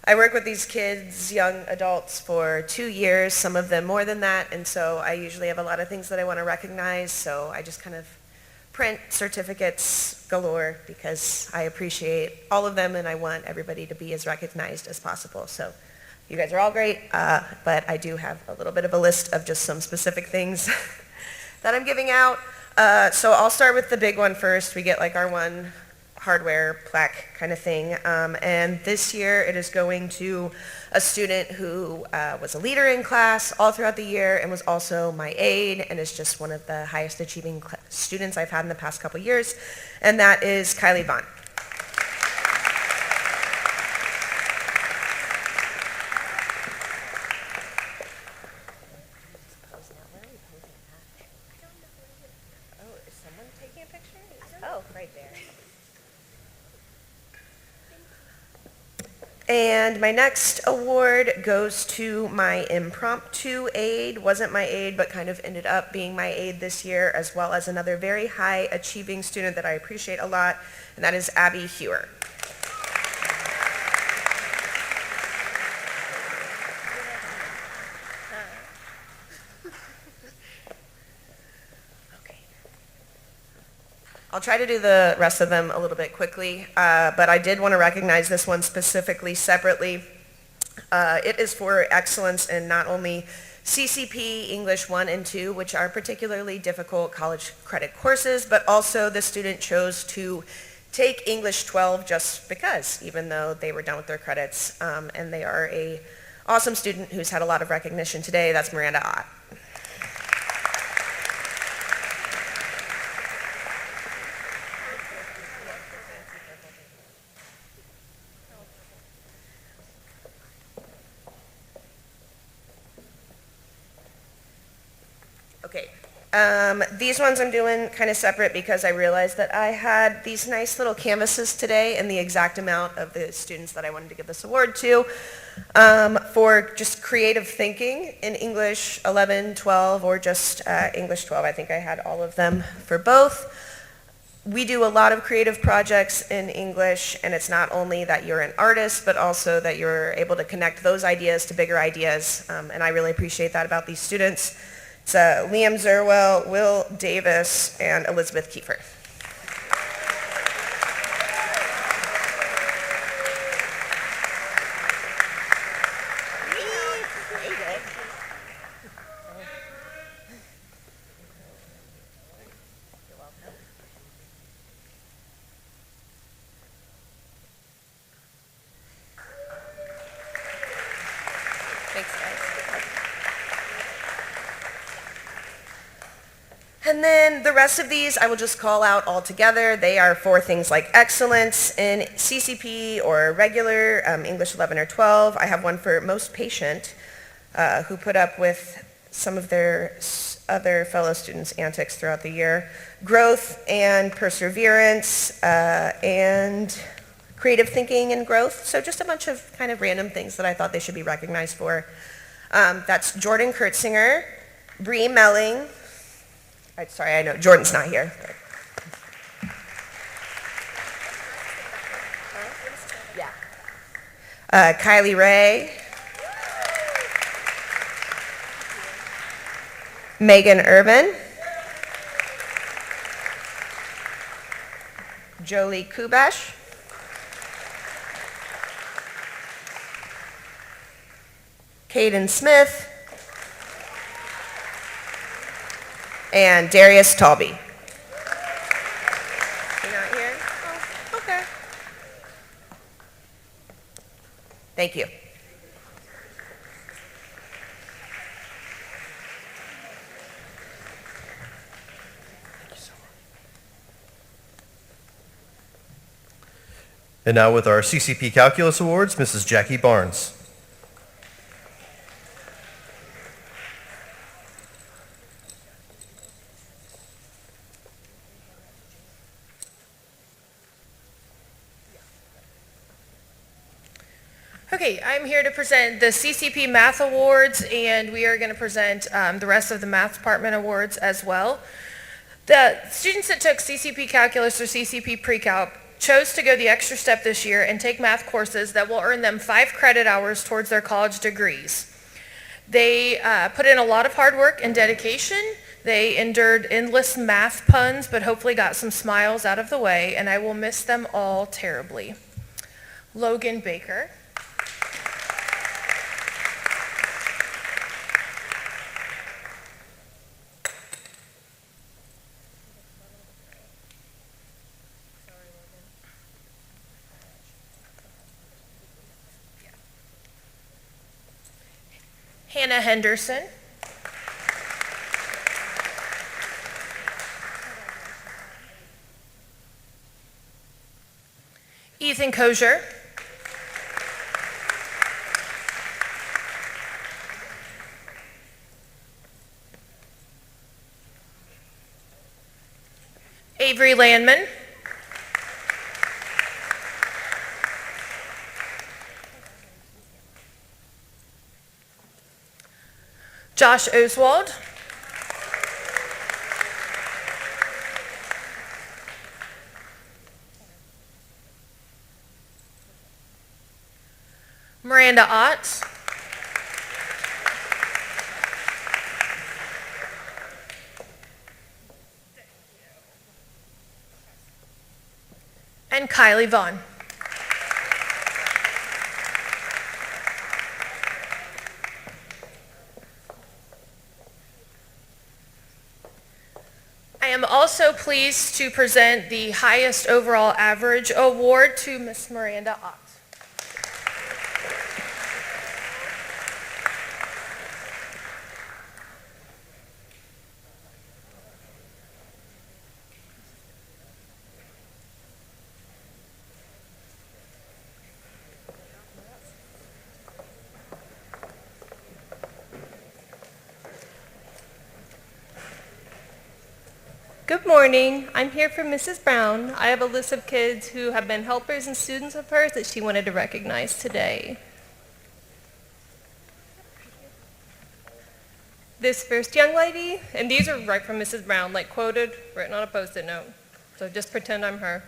I work with these kids, young adults, for 2 years, some of them more than that, and so I usually have a lot of things that I want to recognize, so I just kind of print certificates galore because I appreciate all of them and I want everybody to be as recognized as possible. So you guys are all great, but I do have a little bit of a list of just some specific things that I'm giving out. So I'll start with the big one first. We get our one hardware plaque kind of thing. And this year it is going to a student who was a leader in class all throughout the year and was also my aide and is just one of the highest achieving students I've had in the past couple years. And that is Kylie Vaughn. And my next award goes to my impromptu aide. Wasn't my aide, but kind of ended up being my aide this year, as well as another very high achieving student that I appreciate a lot, and that is Abby Hewer. I'll try to do the rest of them a little bit quickly, but I did want to recognize this one specifically separately. It is for excellence in not only CCP English 1 and 2, which are particularly difficult college credit courses, but also the student chose to take English 12 just because, even though they were done with their credits, and they are a awesome student who's had a lot of recognition today. That's Miranda Ott. Okay, these ones I'm doing kind of separate because I realized that I had these nice little canvases today and the exact amount of the students that I wanted to give this award to for just creative thinking in English 11, 12, or just English 12. I think I had all of them for both. We do a lot of creative projects in English, and it's not only that you're an artist, but also that you're able to connect those ideas to bigger ideas, and I really appreciate that about these students. It's Liam Zerwell, Will Davis, and Elizabeth Kiefer. Thanks, guys. And then the rest of these I will just call out all together. They are for things like excellence in CCP or regular English 11 or 12. I have one for most patient, who put up with some of their other fellow students' antics throughout the year. Growth and perseverance, and creative thinking and growth. So just a bunch of kind of random things that I thought they should be recognized for. That's Jordan Kurtzinger, Bree Melling. Sorry, I know Jordan's not here. Yeah. Kylie Ray. Megan Irvin. Jolie Kubash. Caden Smith. And Darius Talby. You're not here? Oh, okay. Thank you. And now with our CCP Calculus Awards, Mrs. Jackie Barnes. Okay, I'm here to present the CCP Math Awards, and we are going to present the rest of the Math Department Awards as well. The students that took CCP Calculus or CCP Pre-Calc chose to go the extra step this year and take math courses that will earn them 5 credit hours towards their college degrees. They put in a lot of hard work and dedication. They endured endless math puns, but hopefully got some smiles out of the way, and I will miss them all terribly. Logan Baker. Hannah Henderson. Ethan Kosher. Avery Landman. Josh Oswald. Miranda Ott. And Kylie Vaughn. I am also pleased to present the highest overall average award to Miss Miranda Ott. Good morning. I'm here for Mrs. Brown. I have a list of kids who have been helpers and students of hers that she wanted to recognize today. This first young lady, and these are right from Mrs. Brown, like quoted, written on a Post-it note. So just pretend I'm her.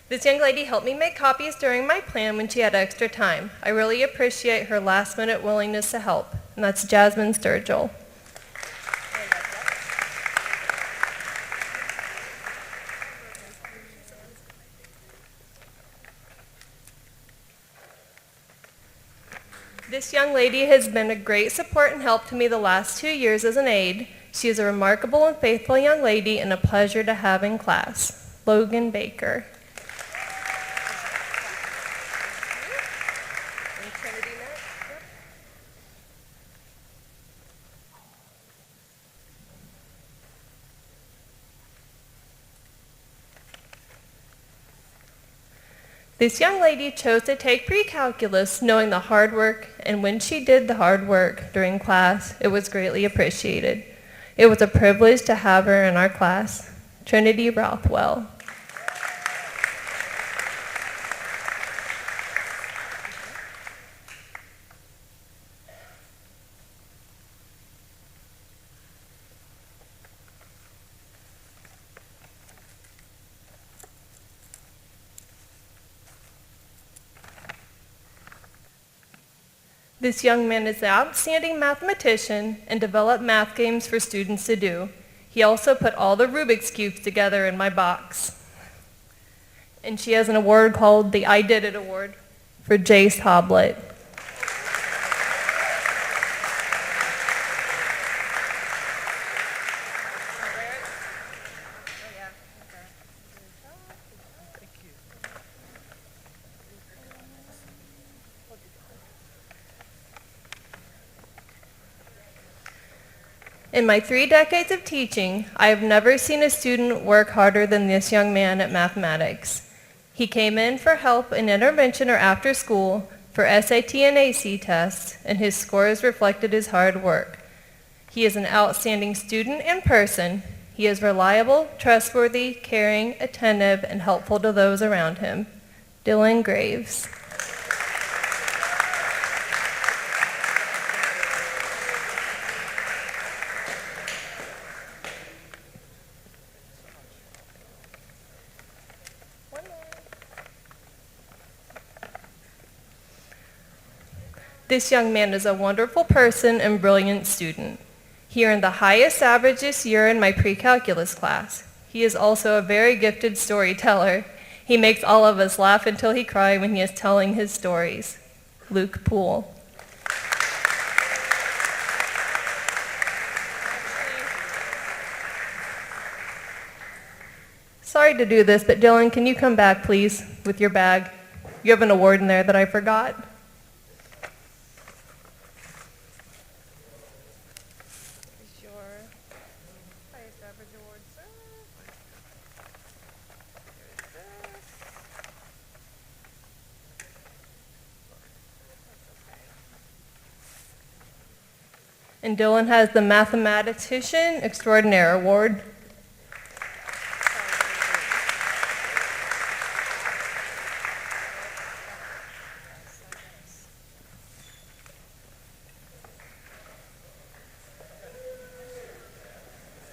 This young lady helped me make copies during my plan when she had extra time. I really appreciate her last-minute willingness to help, and that's Jasmine Sturgill. This young lady has been a great support and help to me the last 2 years as an aide. She is a remarkable and faithful young lady and a pleasure to have in class. Logan Baker. This young lady chose to take pre-calculus knowing the hard work, and when she did the hard work during class, it was greatly appreciated. It was a privilege to have her in our class. Trinity Rothwell. This young man is an outstanding mathematician and developed math games for students to do. He also put all the Rubik's Cubes together in my box. And she has an award called the I Did It Award for Jace Hoblet. In my 3 decades of teaching, I have never seen a student work harder than this young man at mathematics. He came in for help in intervention or after school for SAT and AC tests, and his scores reflected his hard work. He is an outstanding student and person. He is reliable, trustworthy, caring, attentive, and helpful to those around him. Dylan Graves. This young man is a wonderful person and brilliant student. He earned the highest average this year in my pre-calculus class. He is also a very gifted storyteller. He makes all of us laugh until he cries when he is telling his stories. Luke Poole. Sorry to do this, but Dylan, can you come back, please, with your bag? You have an award in there that I forgot. And Dylan has the Mathematician Extraordinaire Award.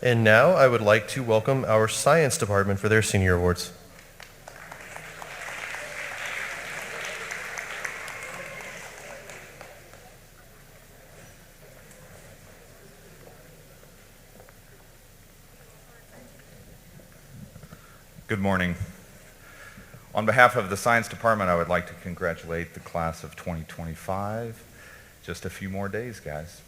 And now I would like to welcome our science department for their senior awards. Good morning. On behalf of the Science Department, I would like to congratulate the class of 2025. Just a few more days, guys.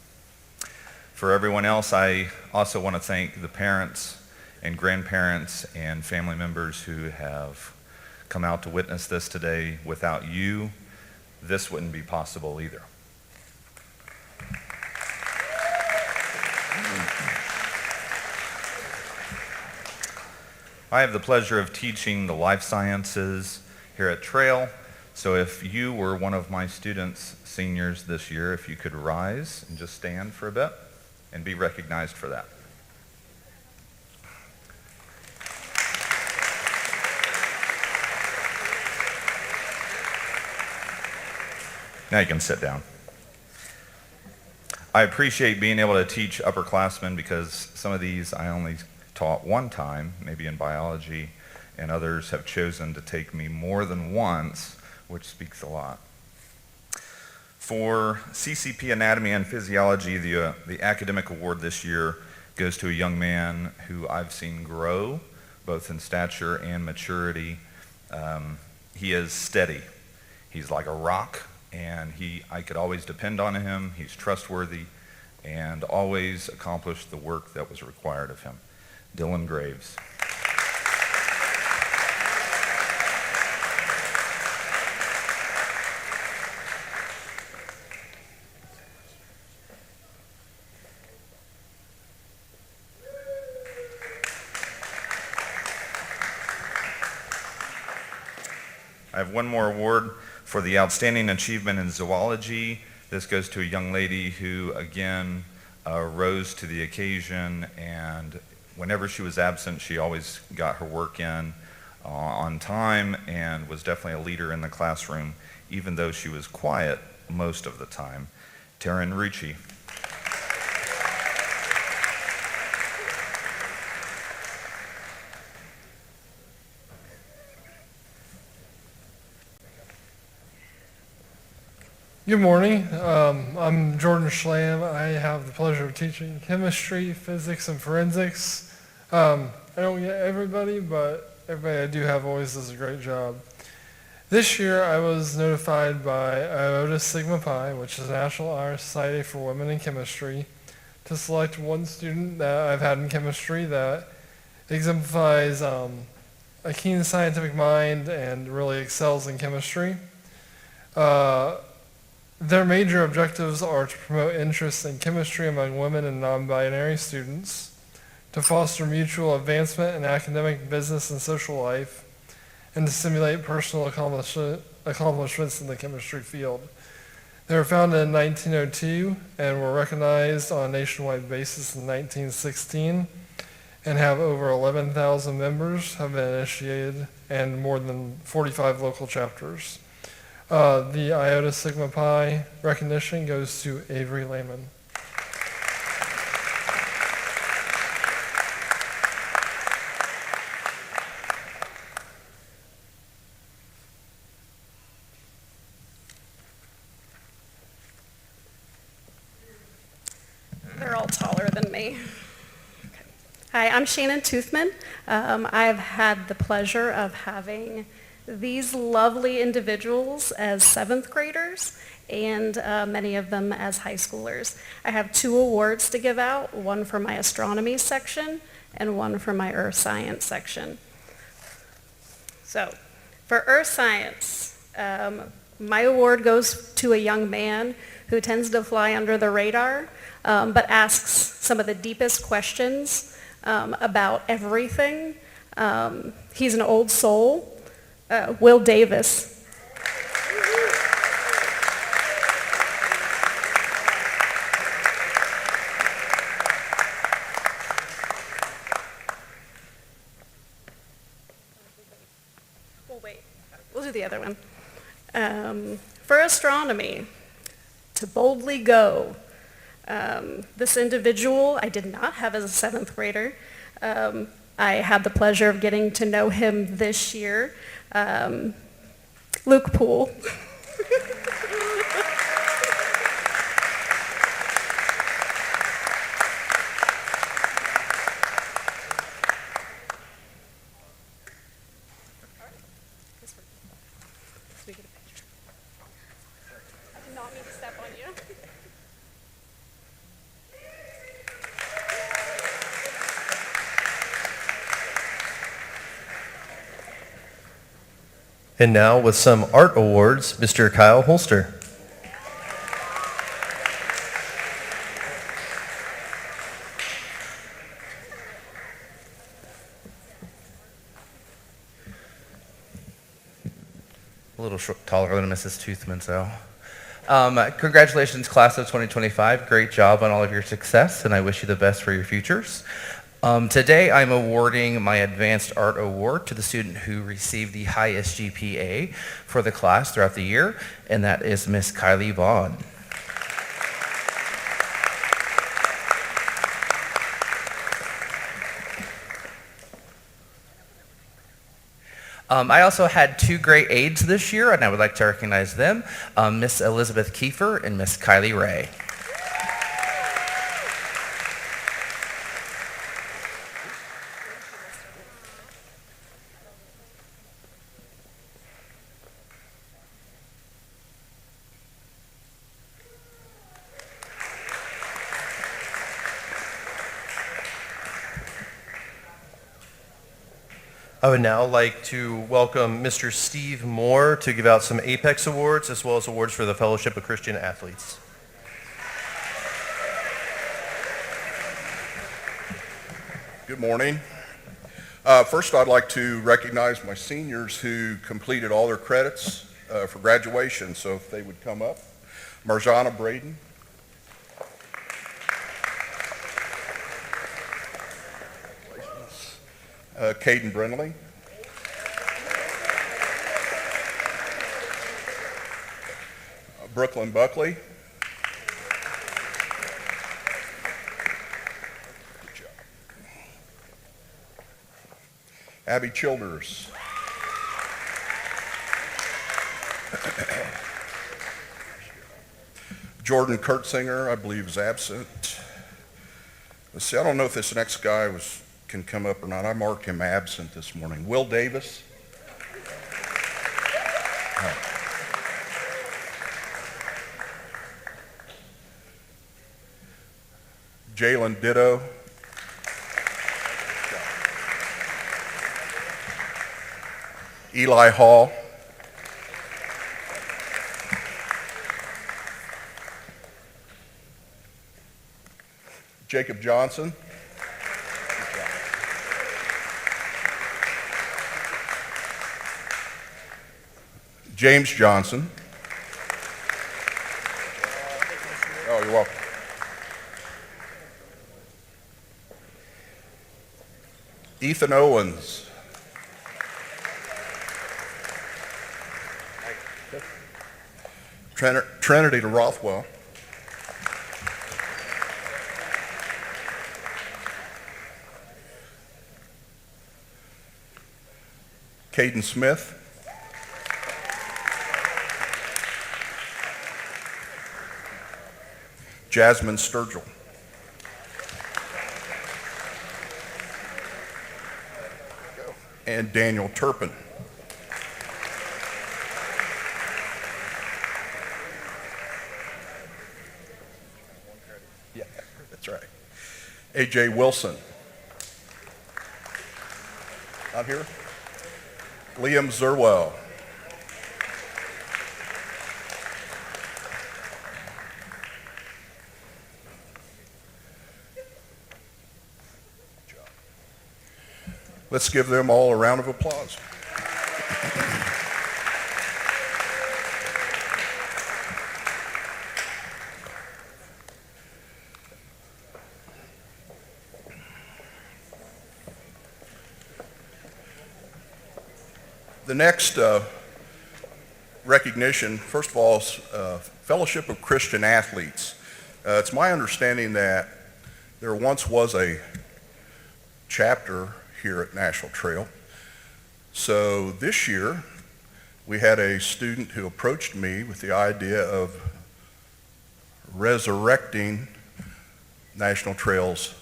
For everyone else, I also want to thank the parents and grandparents and family members who have come out to witness this today. Without you, this wouldn't be possible either. I have the pleasure of teaching the life sciences here at Trail. So if you were one of my students, seniors this year, if you could rise and just stand for a bit and be recognized for that. Now you can sit down. I appreciate being able to teach upperclassmen because some of these I only taught one time, maybe in biology, and others have chosen to take me more than once, which speaks a lot. For CCP Anatomy and Physiology, the academic award this year goes to a young man who I've seen grow, both in stature and maturity. He is steady. He's like a rock, and I could always depend on him. He's trustworthy and always accomplished the work that was required of him. Dylan Graves. I have one more award for the Outstanding Achievement in Zoology. This goes to a young lady who, again, rose to the occasion, and whenever she was absent, she always got her work in on time and was definitely a leader in the classroom, even though she was quiet most of the time. Taryn Ricci. Good morning. I'm Jordan Schlam. I have the pleasure of teaching chemistry, physics, and forensics. I don't get everybody, but everybody I do have always does a great job. This year I was notified by Iota Sigma Pi, which is the National Honor Society for Women in Chemistry, to select one student that I've had in chemistry that exemplifies a keen scientific mind and really excels in chemistry. Their major objectives are to promote interest in chemistry among women and non-binary students, to foster mutual advancement in academic, business, and social life, and to stimulate personal accomplishments in the chemistry field. They were founded in 1902 and were recognized on a nationwide basis in 1916 and have over 11,000 members have been initiated and more than 45 local chapters. The Iota Sigma Pi recognition goes to Avery Lehman. They're all taller than me. Okay. Hi, I'm Shannon Toothman. I've had the pleasure of having these lovely individuals as 7th graders and many of them as high schoolers. I have 2 awards to give out, one for my astronomy section and one for my earth science section. So for earth science, my award goes to a young man who tends to fly under the radar, but asks some of the deepest questions about everything. He's an old soul. Will Davis. We'll do the other one. For astronomy, to boldly go, This individual I did not have as a seventh grader. I had the pleasure of getting to know him this year. Luke Poole. I did not mean to step on you. And now with some art awards, Mr. Kyle Holster. A little taller than Mrs. Toothman, so. Congratulations, class of 2025. Great job on all of your success, and I wish you the best for your futures. Today, I'm awarding my Advanced Art Award to the student who received the highest GPA for the class throughout the year, and that is Miss Kylie Vaughn. I also had two great aides this year, and I would like to recognize them, Miss Elizabeth Kiefer and Miss Kylie Ray. I would now like to welcome Mr. Steve Moore to give out some Apex Awards as well as awards for the Fellowship of Christian Athletes. Good morning. First, I'd like to recognize my seniors who completed all their credits for graduation. So if they would come up. Marjana Braden. Caden Brenly. Brooklyn Buckley. Good job. Abby Childers. Jordan Kurtzinger, I believe, is absent. Let's see, I don't know if this next guy can come up or not. I marked him absent this morning. Will Davis. Jalen Ditto. Eli Hall. Jacob Johnson. James Johnson. Oh, you're welcome. Ethan Owens. Trinity to Rothwell. Caden Smith. Jasmine Sturgill. And Daniel Turpin. Yeah, that's right. AJ Wilson. Not here? Liam Zerwell. Let's give them all a round of applause. The next recognition, first of all, is Fellowship of Christian Athletes. It's my understanding that there once was a chapter here at National Trail. So this year, we had a student who approached me with the idea of resurrecting National Trail's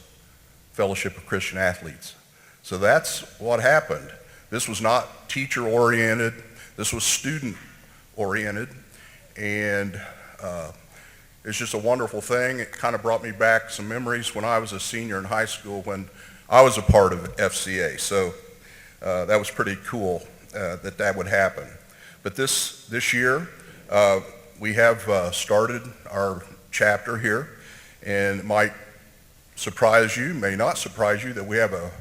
Fellowship of Christian Athletes. So that's what happened. This was not teacher-oriented. This was student-oriented. And it's just a wonderful thing. It kind of brought me back some memories when I was a senior in high school when I was a part of FCA. So that was pretty cool that would happen. But this year, we have started our chapter here, and it might surprise you, may not surprise you, that we have a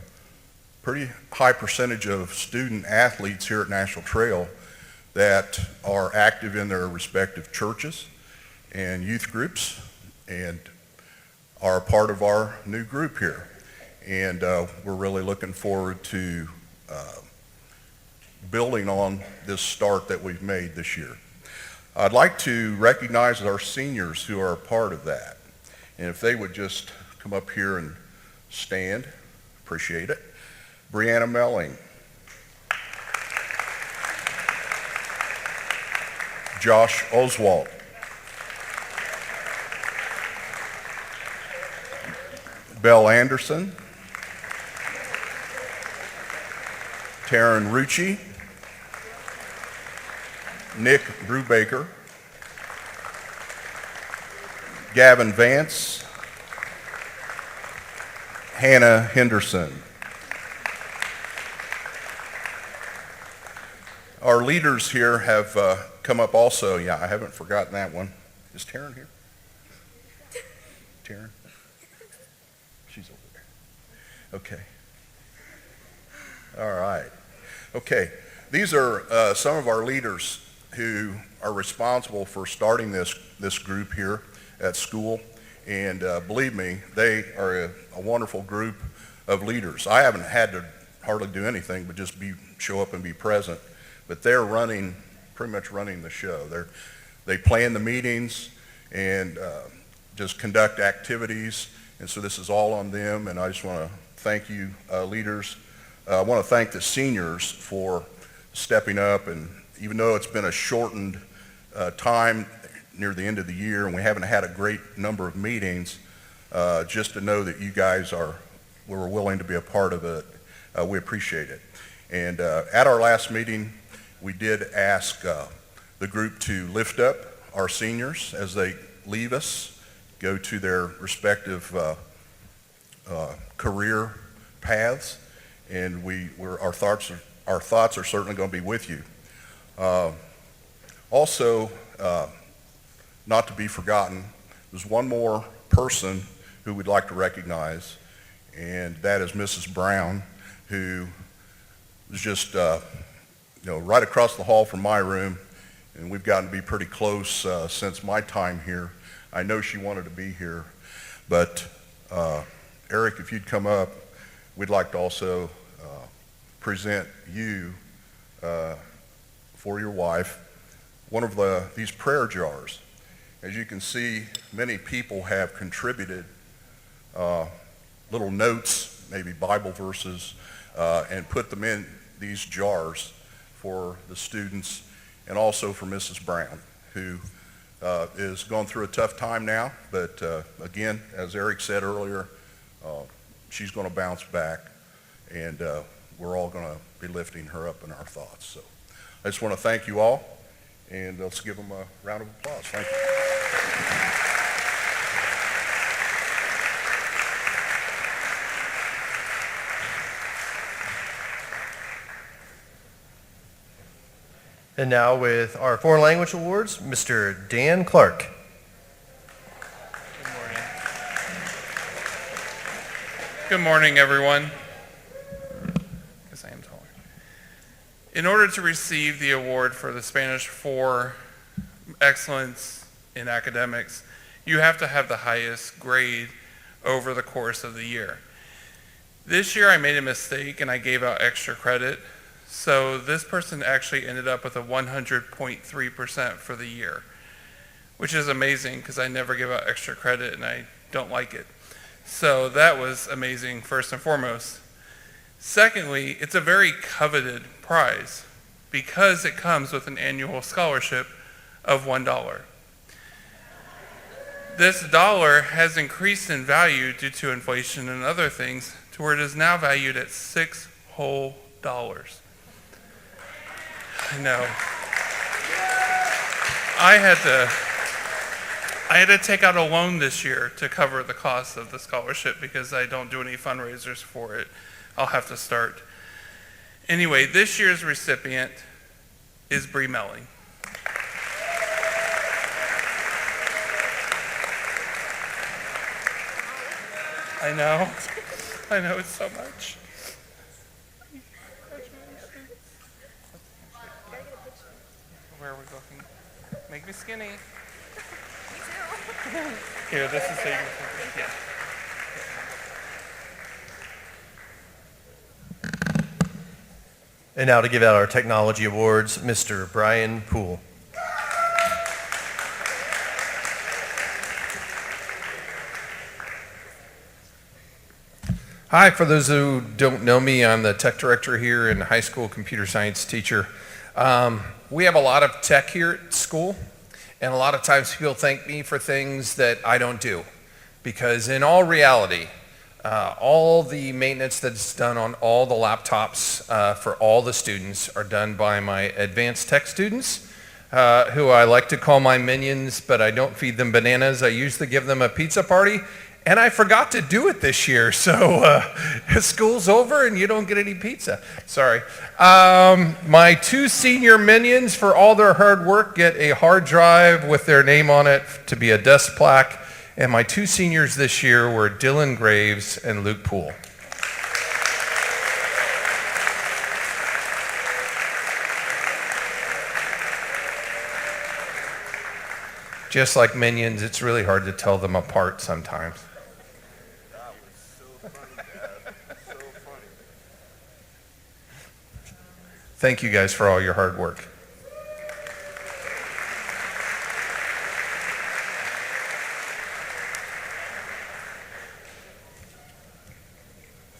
pretty high percentage of student athletes here at National Trail that are active in their respective churches and youth groups and are a part of our new group here. And we're really looking forward to building on this start that we've made this year. I'd like to recognize our seniors who are a part of that. And if they would just come up here and stand, appreciate it. Brianna Melling. Josh Oswald. Belle Anderson. Taryn Rucci. Nick Brubaker. Gavin Vance. Hannah Henderson. Our leaders here have come up also. Yeah, I haven't forgotten that one. Is Taryn here? Taryn? She's over there. Okay. All right. Okay. These are some of our leaders who are responsible for starting this group here at school. And believe me, they are a wonderful group of leaders. I haven't had to hardly do anything but just show up and be present. But they're pretty much running the show. They plan the meetings and just conduct activities. And so this is all on them. And I just want to thank you, leaders. I want to thank the seniors for stepping up. And even though it's been a shortened time near the end of the year and we haven't had a great number of meetings, just to know that you guys were willing to be a part of it, we appreciate it. And at our last meeting, we did ask the group to lift up our seniors as they leave us, go to their respective career paths, and our thoughts are certainly going to be with you. Also, not to be forgotten, there's one more person who we'd like to recognize, and that is Mrs. Brown, who was just right across the hall from my room, and we've gotten to be pretty close since my time here. I know she wanted to be here, but Eric, if you'd come up, we'd like to also present you for your wife one of these prayer jars. As you can see, many people have contributed little notes, maybe Bible verses, and put them in these jars for the students and also for Mrs. Brown, who is going through a tough time now. But again, as Eric said earlier, she's going to bounce back, and we're all going to be lifting her up in our thoughts. So I just want to thank you all, and let's give them a round of applause. Thank you. And now with our foreign language awards, Mr. Dan Clark. Good morning, everyone. Guess I am taller. In order to receive the award for the Spanish 4 excellence in academics, you have to have the highest grade over the course of the year. This year I made a mistake and I gave out extra credit. So this person actually ended up with a 100.3% for the year. which is amazing because I never give out extra credit and I don't like it. So that was amazing, first and foremost. Secondly, it's a very coveted prize because it comes with an annual scholarship of $1. This dollar has increased in value due to inflation and other things to where it is now valued at $6 whole. I know. I had to take out a loan this year to cover the cost of the scholarship because I don't do any fundraisers for it. I'll have to start. Anyway, this year's recipient is Bree Melling. I know. I know it's so much. Where are we looking? Make me skinny. Here, this is so you can yeah. And now to give out our technology awards, Mr. Brian Poole. Hi, for those who don't know me, I'm the tech director here and high school computer science teacher. We have a lot of tech here at school, and a lot of times people thank me for things that I don't do. Because in all reality, all the maintenance that's done on all the laptops for all the students are done by my advanced tech students, who I like to call my minions, but I don't feed them bananas. I usually give them a pizza party. And I forgot to do it this year, so school's over and you don't get any pizza. Sorry. My two senior minions, for all their hard work, get a hard drive with their name on it to be a desk plaque. And my two seniors this year were Dylan Graves and Luke Poole. Just like minions, it's really hard to tell them apart sometimes. Thank you guys for all your hard work.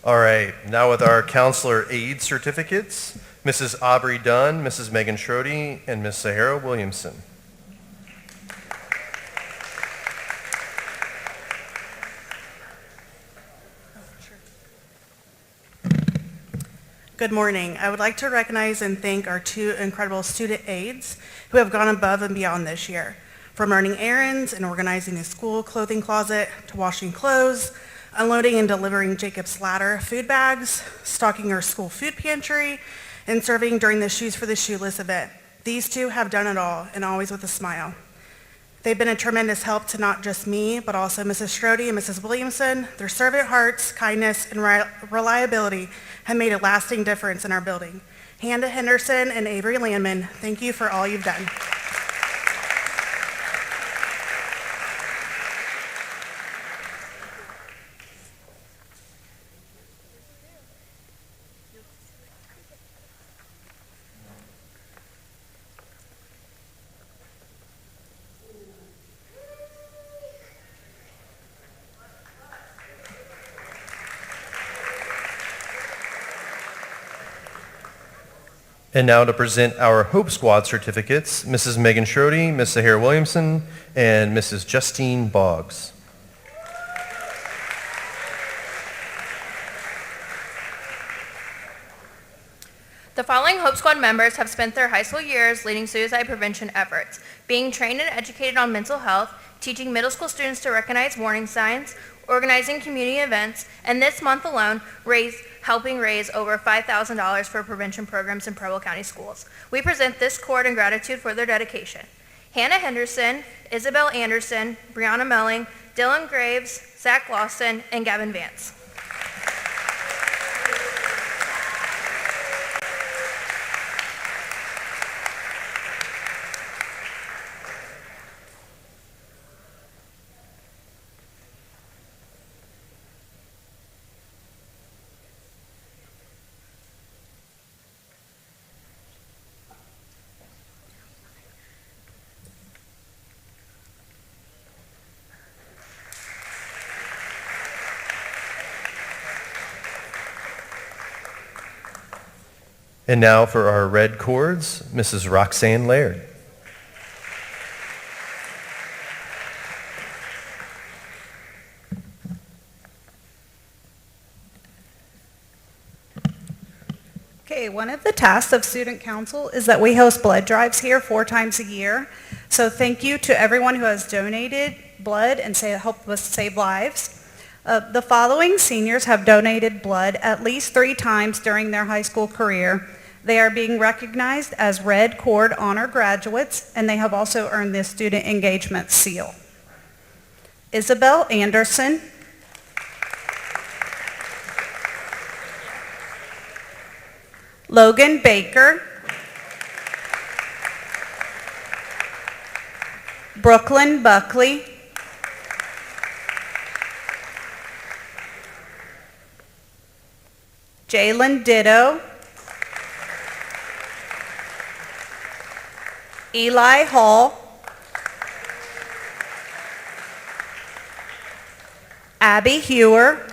All right, now with our counselor aid certificates, Mrs. Aubrey Dunn, Mrs. Megan Schrody, and Ms. Sahara Williamson. Good morning. I would like to recognize and thank our two incredible student aides who have gone above and beyond this year, from running errands and organizing the school clothing closet to washing clothes, unloading and delivering Jacob's Ladder food bags, stocking our school food pantry, and serving during the Shoes for the Shoeless event. These two have done it all, and always with a smile. They've been a tremendous help to not just me, but also Mrs. Schrody and Mrs. Williamson. Their servant hearts, kindness, and reliability have made a lasting difference in our building. Hannah Henderson and Avery Landman, thank you for all you've done. And now to present our Hope Squad certificates, Mrs. Megan Schrody, Ms. Sahara Williamson, and Mrs. Justine Boggs. The following Hope Squad members have spent their high school years leading suicide prevention efforts, being trained and educated on mental health, teaching middle school students to recognize warning signs, organizing community events, and this month alone, helping raise over $5,000 for prevention programs in Preble County schools. We present this cord in gratitude for their dedication. Hannah Henderson, Isabel Anderson, Brianna Melling, Dylan Graves, Zach Lawson, and Gavin Vance. And now for our red cords, Mrs. Roxanne Laird. Okay, one of the tasks of Student Council is that we host blood drives here 4 times a year. So thank you to everyone who has donated blood and helped us save lives. The following seniors have donated blood at least 3 times during their high school career. They are being recognized as Red Cord Honor graduates, and they have also earned this Student Engagement Seal. Isabel Anderson, Logan Baker, Brooklyn Buckley, Jalen Ditto, Eli Hall, Abby Hewer,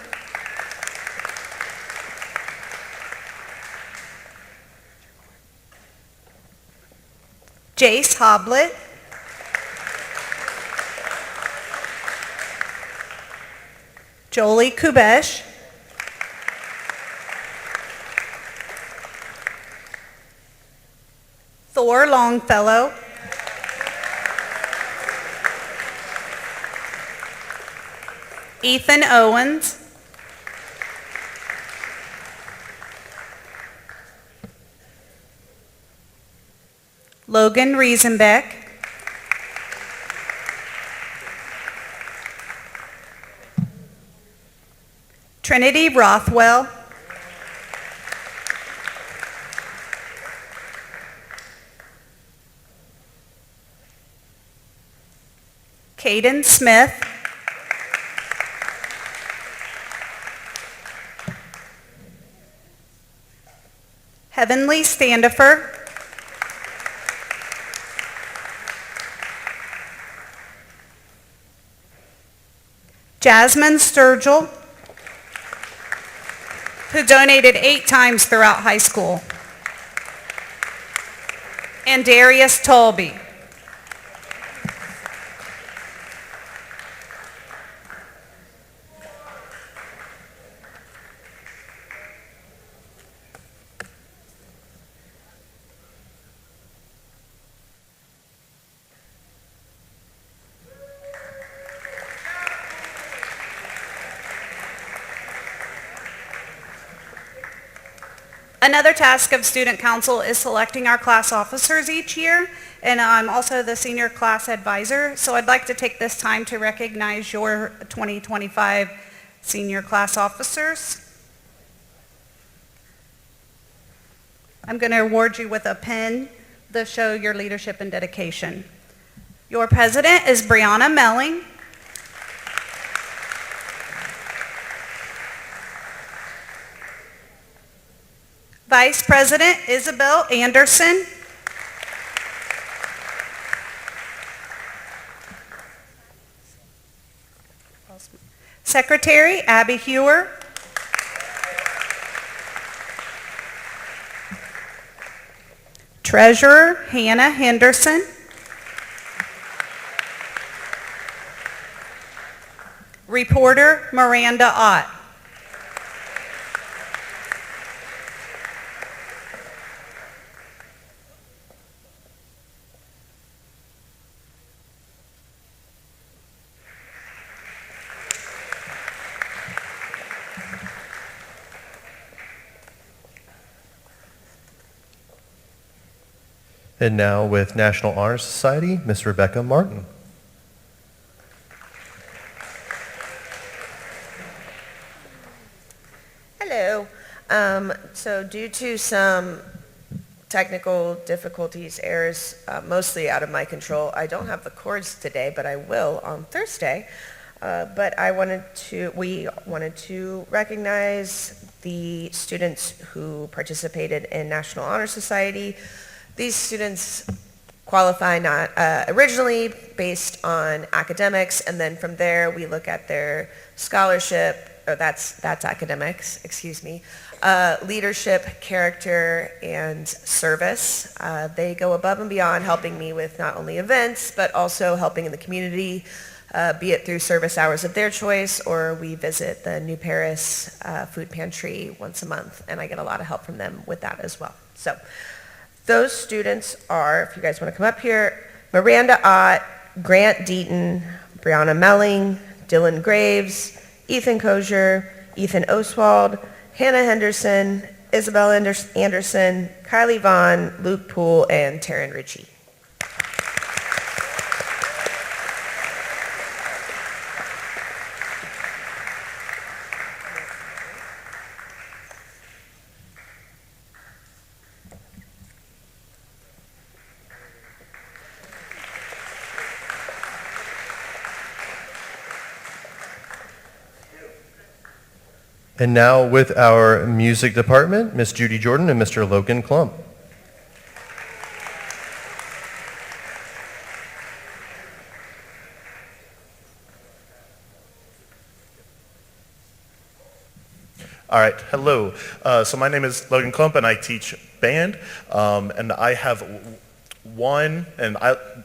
Jace Hoblet, Jolie Kubesh, Thor Longfellow, Ethan Owens, Logan Riesenbeck, Trinity Rothwell, Caden Smith, Heavenly Standifer, Jasmine Sturgill, who donated 8 times throughout high school, and Darius Tolby. Another task of Student Council is selecting our class officers each year, and I'm also the senior class advisor, so I'd like to take this time to recognize your 2025 senior class officers. I'm going to award you with a pin to show your leadership and dedication. Your president is Brianna Melling. Vice President Isabel Anderson. Secretary Abby Hewer. Treasurer Hannah Henderson. Reporter Miranda Ott. And now with National Honor Society, Miss Rebecca Martin. Hello. So due to some technical difficulties, errors, mostly out of my control, I don't have the cords today, but I will on Thursday. But we wanted to recognize the students who participated in National Honor Society. These students qualify not originally based on academics, and then from there we look at their scholarship, that's academics, excuse me. Leadership, character, and service. They go above and beyond helping me with not only events, but also helping in the community, be it through service hours of their choice, or we visit the New Paris food pantry once a month, and I get a lot of help from them with that as well. So those students are, if you guys want to come up here, Miranda Ott, Grant Deaton, Brianna Melling, Dylan Graves, Ethan Kozier, Ethan Oswald, Hannah Henderson, Isabel Anderson, Kylie Vaughn, Luke Poole, and Taryn Ritchie. And now with our music department, Miss Judy Jordan and Mr. Logan Klump. All right, hello. So my name is Logan Klump and I teach band. And I have one, and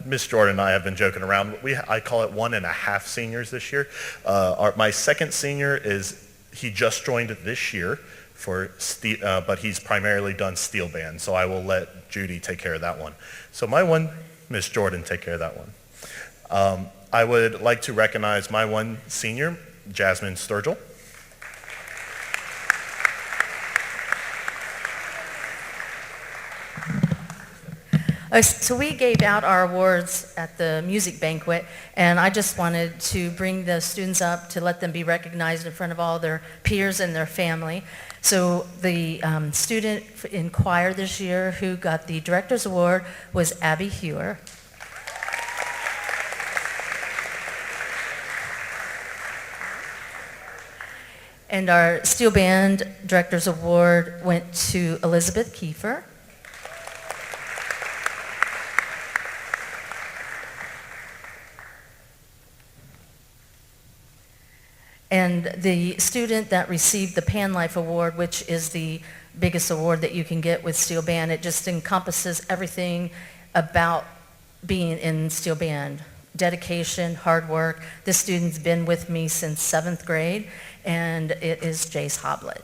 Miss Jordan and I have been joking around. I call it 1.5 seniors this year. My second senior he just joined this year but he's primarily done steel band. So I will let Judy take care of that one. So my one, Miss Jordan, take care of that one. I would like to recognize my one senior, Jasmine Sturgill. So we gave out our awards at the music banquet, and I just wanted to bring the students up to let them be recognized in front of all their peers and their family. So the student in choir this year who got the Director's Award was Abby Hewer. And our steel band Director's Award went to Elizabeth Kiefer. And the student that received the Pan Life Award, which is the biggest award that you can get with steel band, it just encompasses everything about being in steel band. Dedication, hard work. This student's been with me since 7th grade, and it is Jace Hoblet.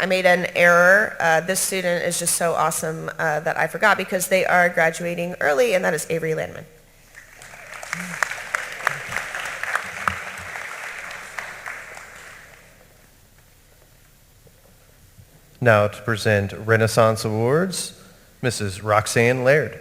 I made an error. This student is just so awesome that I forgot because they are graduating early, and that is Avery Landman. Now to present Renaissance Awards, Mrs. Roxanne Laird.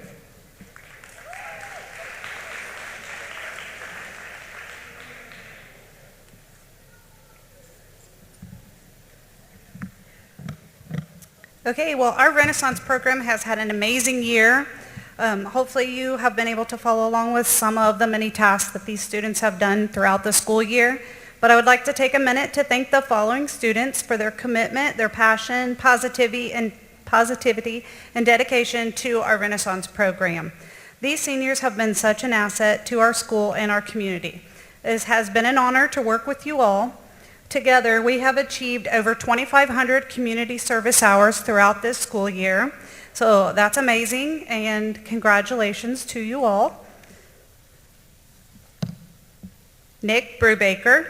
Okay, well, our Renaissance program has had an amazing year. Hopefully you have been able to follow along with some of the many tasks that these students have done throughout the school year. But I would like to take a minute to thank the following students for their commitment, their passion, positivity, and dedication to our Renaissance program. These seniors have been such an asset to our school and our community. It has been an honor to work with you all. Together, we have achieved over 2,500 community service hours throughout this school year. So that's amazing, and congratulations to you all. Nick Brubaker.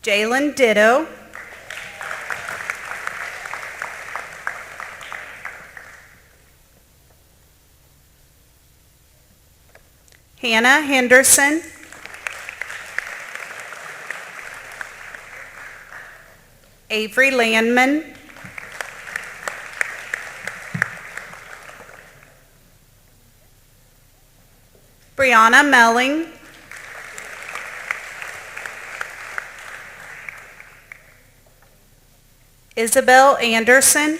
Jalen Ditto. Hannah Henderson. Avery Landman. Brianna Melling. Isabel Anderson.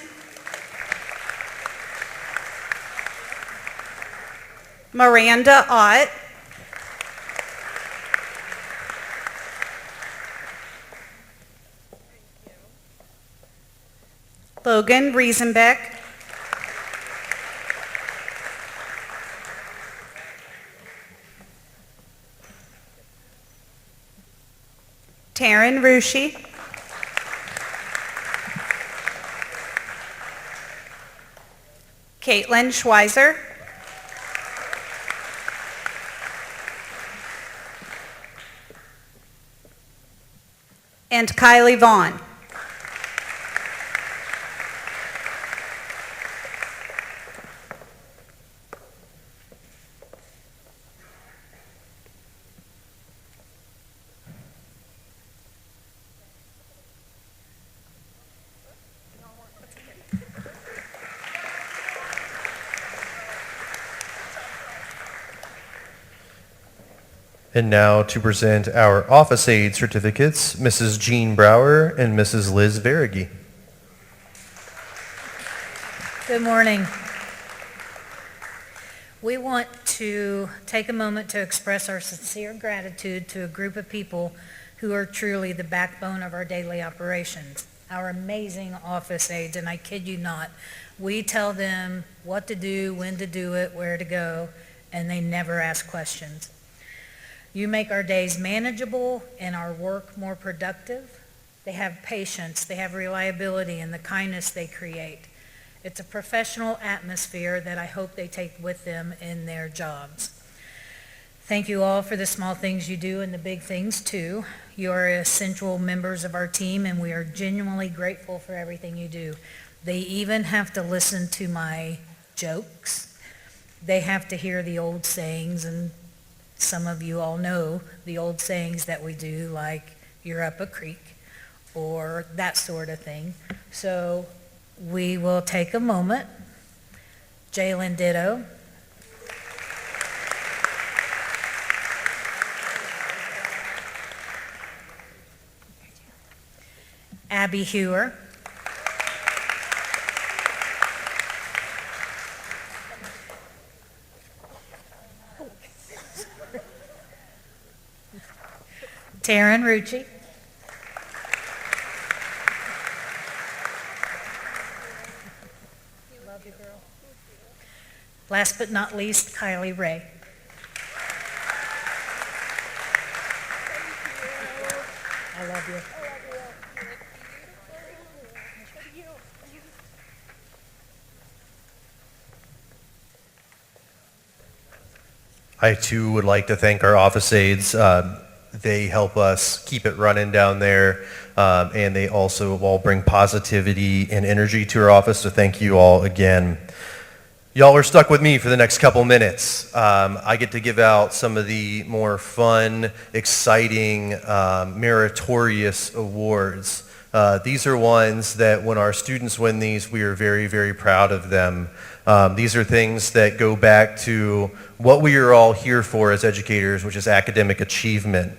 Miranda Ott. Logan Riesenbeck. Taryn Rushi. Caitlin Schweizer. And Kylie Vaughn. And now to present our office aide certificates, Mrs. Jean Brower and Mrs. Liz Verigi. Good morning. We want to take a moment to express our sincere gratitude to a group of people who are truly the backbone of our daily operations, our amazing office aides, and I kid you not, we tell them what to do, when to do it, where to go, and they never ask questions. You make our days manageable and our work more productive. They have patience, they have reliability, and the kindness they create. It's a professional atmosphere that I hope they take with them in their jobs. Thank you all for the small things you do and the big things too. You are essential members of our team and we are genuinely grateful for everything you do. They even have to listen to my jokes. They have to hear the old sayings, and some of you all know the old sayings that we do, like you're up a creek or that sort of thing. So we will take a moment. Jalen ditto. Abby Hewer. Taryn Rucci. Love you, girl. Last but not least, Kylie Ray. I love you. I too would like to thank our office aides. They help us keep it running down there, and they also all bring positivity and energy to our office, so thank you all again. Y'all are stuck with me for the next couple minutes. I get to give out some of the more fun, exciting, meritorious awards. These are ones that when our students win these, we are very, very proud of them. These are things that go back to what we are all here for as educators, which is academic achievement.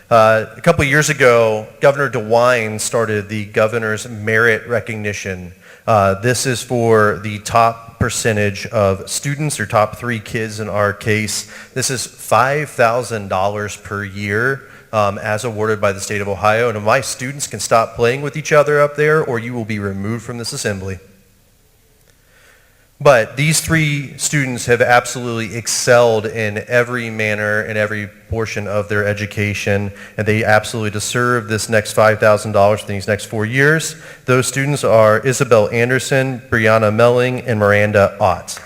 A couple of years ago, Governor DeWine started the Governor's Merit Recognition. This is for the top percentage of students, or top 3 kids in our case. This is $5,000 per year as awarded by the state of Ohio. And my students can stop playing with each other up there, or you will be removed from this assembly. But these 3 students have absolutely excelled in every manner and every portion of their education, and they absolutely deserve this next $5,000 for these next 4 years. Those students are Isabel Anderson, Brianna Melling, and Miranda Ott.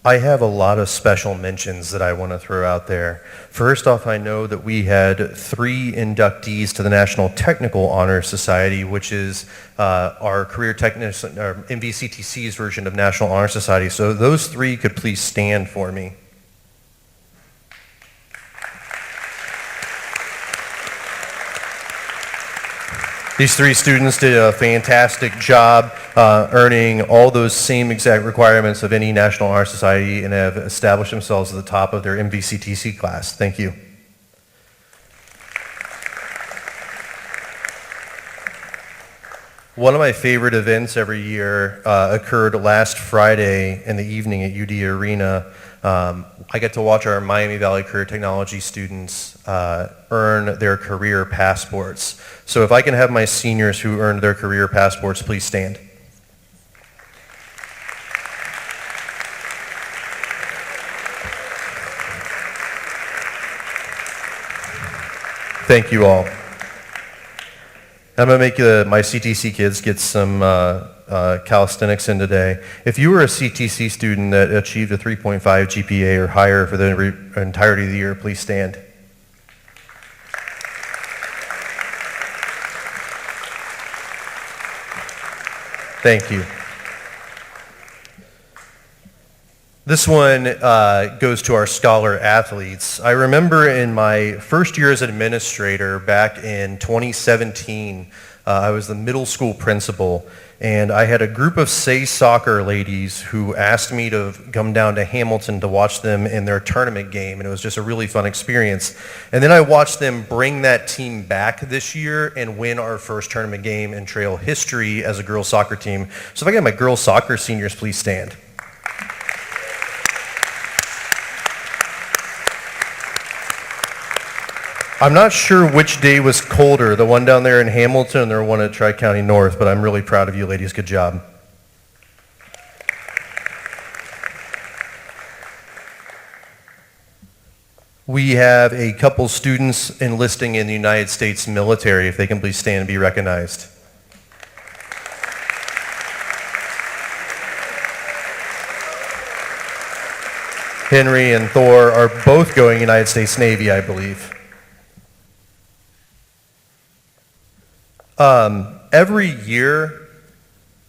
I have a lot of special mentions that I want to throw out there. First off, I know that we had 3 inductees to the National Technical Honor Society, which is our career technician, or MVCTC's version of National Honor Society. So those 3 could please stand for me. These three students did a fantastic job earning all those same exact requirements of any National Honor Society and have established themselves at the top of their MVCTC class. Thank you. One of my favorite events every year occurred last Friday in the evening at UD Arena. I get to watch our Miami Valley Career Technology students earn their career passports. So if I can have my seniors who earned their career passports, please stand. Thank you all. I'm going to make my CTC kids get some calisthenics in today. If you were a CTC student that achieved a 3.5 GPA or higher for the entirety of the year, please stand. Thank you. This one goes to our scholar athletes. I remember in my first year as an administrator back in 2017, I was the middle school principal, and I had a group of Say Soccer ladies who asked me to come down to Hamilton to watch them in their tournament game, and it was just a really fun experience. And then I watched them bring that team back this year and win our first tournament game in trail history as a girls soccer team. So if I get my girls soccer seniors, please stand. I'm not sure which day was colder, the one down there in Hamilton or the one at Tri-County North, but I'm really proud of you ladies. Good job. We have a couple students enlisting in the United States military. If they can please stand and be recognized. Henry and Thor are both going United States Navy, I believe. Every year,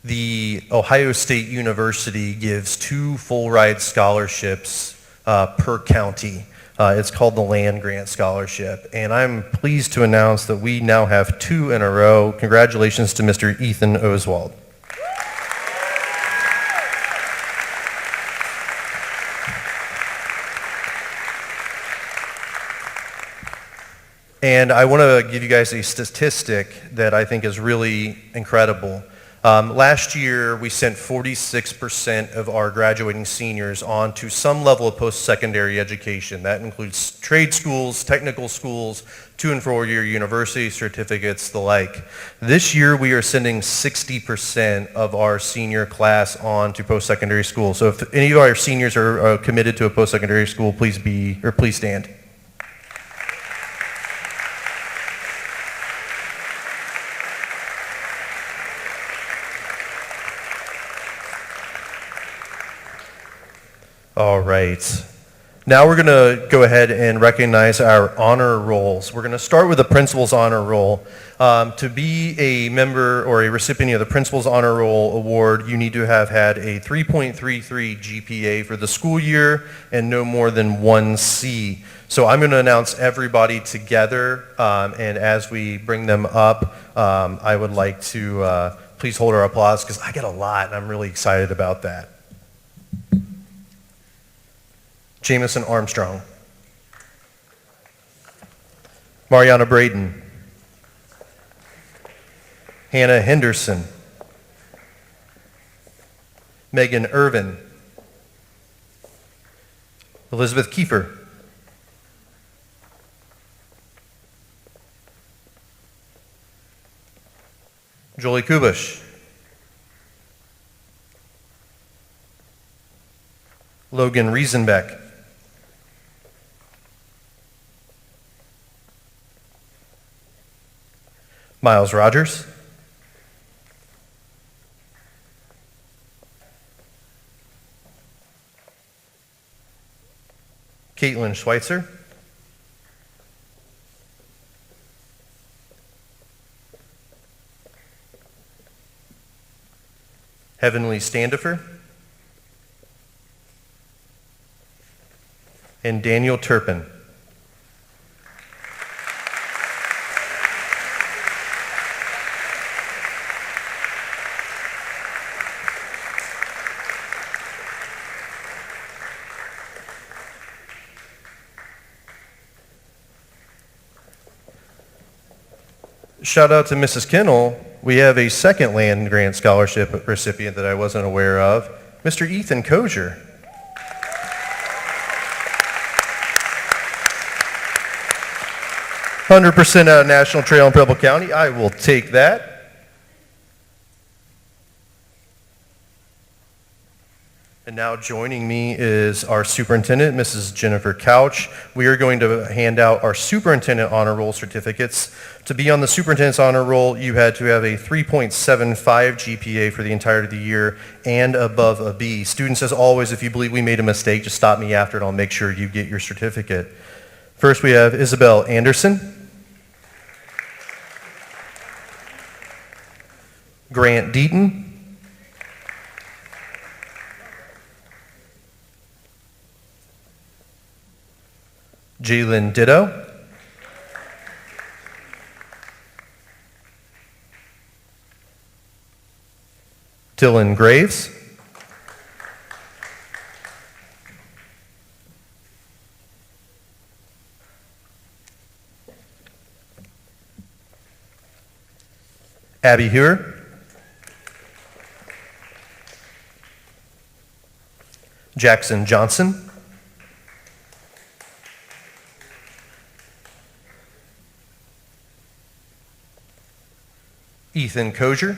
the Ohio State University gives 2 full-ride scholarships per county. It's called the Land Grant Scholarship, and I'm pleased to announce that we now have 2 in a row. Congratulations to Mr. Ethan Oswald. And I want to give you guys a statistic that I think is really incredible. Last year, we sent 46% of our graduating seniors on to some level of post-secondary education. That includes trade schools, technical schools, 2- and 4-year university certificates, the like. This year, we are sending 60% of our senior class on to post-secondary school. So if any of our seniors are committed to a post-secondary school, please stand. All right. Now we're going to go ahead and recognize our honor rolls. We're going to start with the Principal's Honor Roll. To be a member or a recipient of the Principal's Honor Roll Award, you need to have had a 3.33 GPA for the school year and no more than 1 C. So I'm going to announce everybody together, and as we bring them up, I would like to please hold our applause because I get a lot and I'm really excited about that. Jamison Armstrong. Mariana Braden. Hannah Henderson. Megan Irvin. Elizabeth Kiefer. Jolie Kubish. Logan Riesenbeck. Miles Rogers. Caitlin Schweitzer. Heavenly Standifer. And Daniel Turpin. Shout out to Mrs. Kinnell. We have a second land grant scholarship recipient that I wasn't aware of, Mr. Ethan Kozier. $100% out of National Trail in Preble County. I will take that. And now joining me is our superintendent, Mrs. Jennifer Couch. We are going to hand out our superintendent honor roll certificates. To be on the superintendent's honor roll, you had to have a 3.75 GPA for the entirety of the year and above a B. Students, as always, if you believe we made a mistake, just stop me after and I'll make sure you get your certificate. First, we have Isabel Anderson, Grant Deaton, Jalen Ditto, Dylan Graves, Abby Hewer, Jackson Johnson, Ethan Kozier,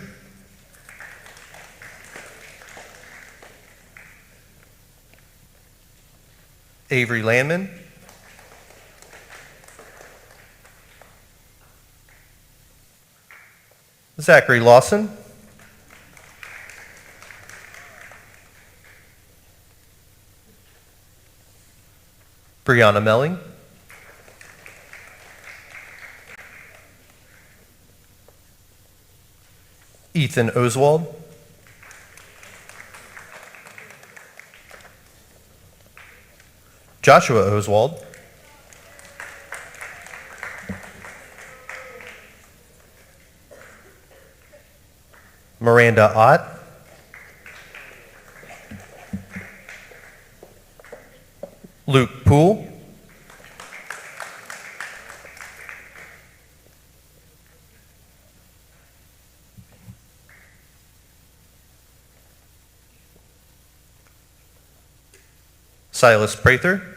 Avery Landman, Zachary Lawson, Brianna Melling, Ethan Oswald, Joshua Oswald, Miranda Ott, Luke Poole, Silas Prather,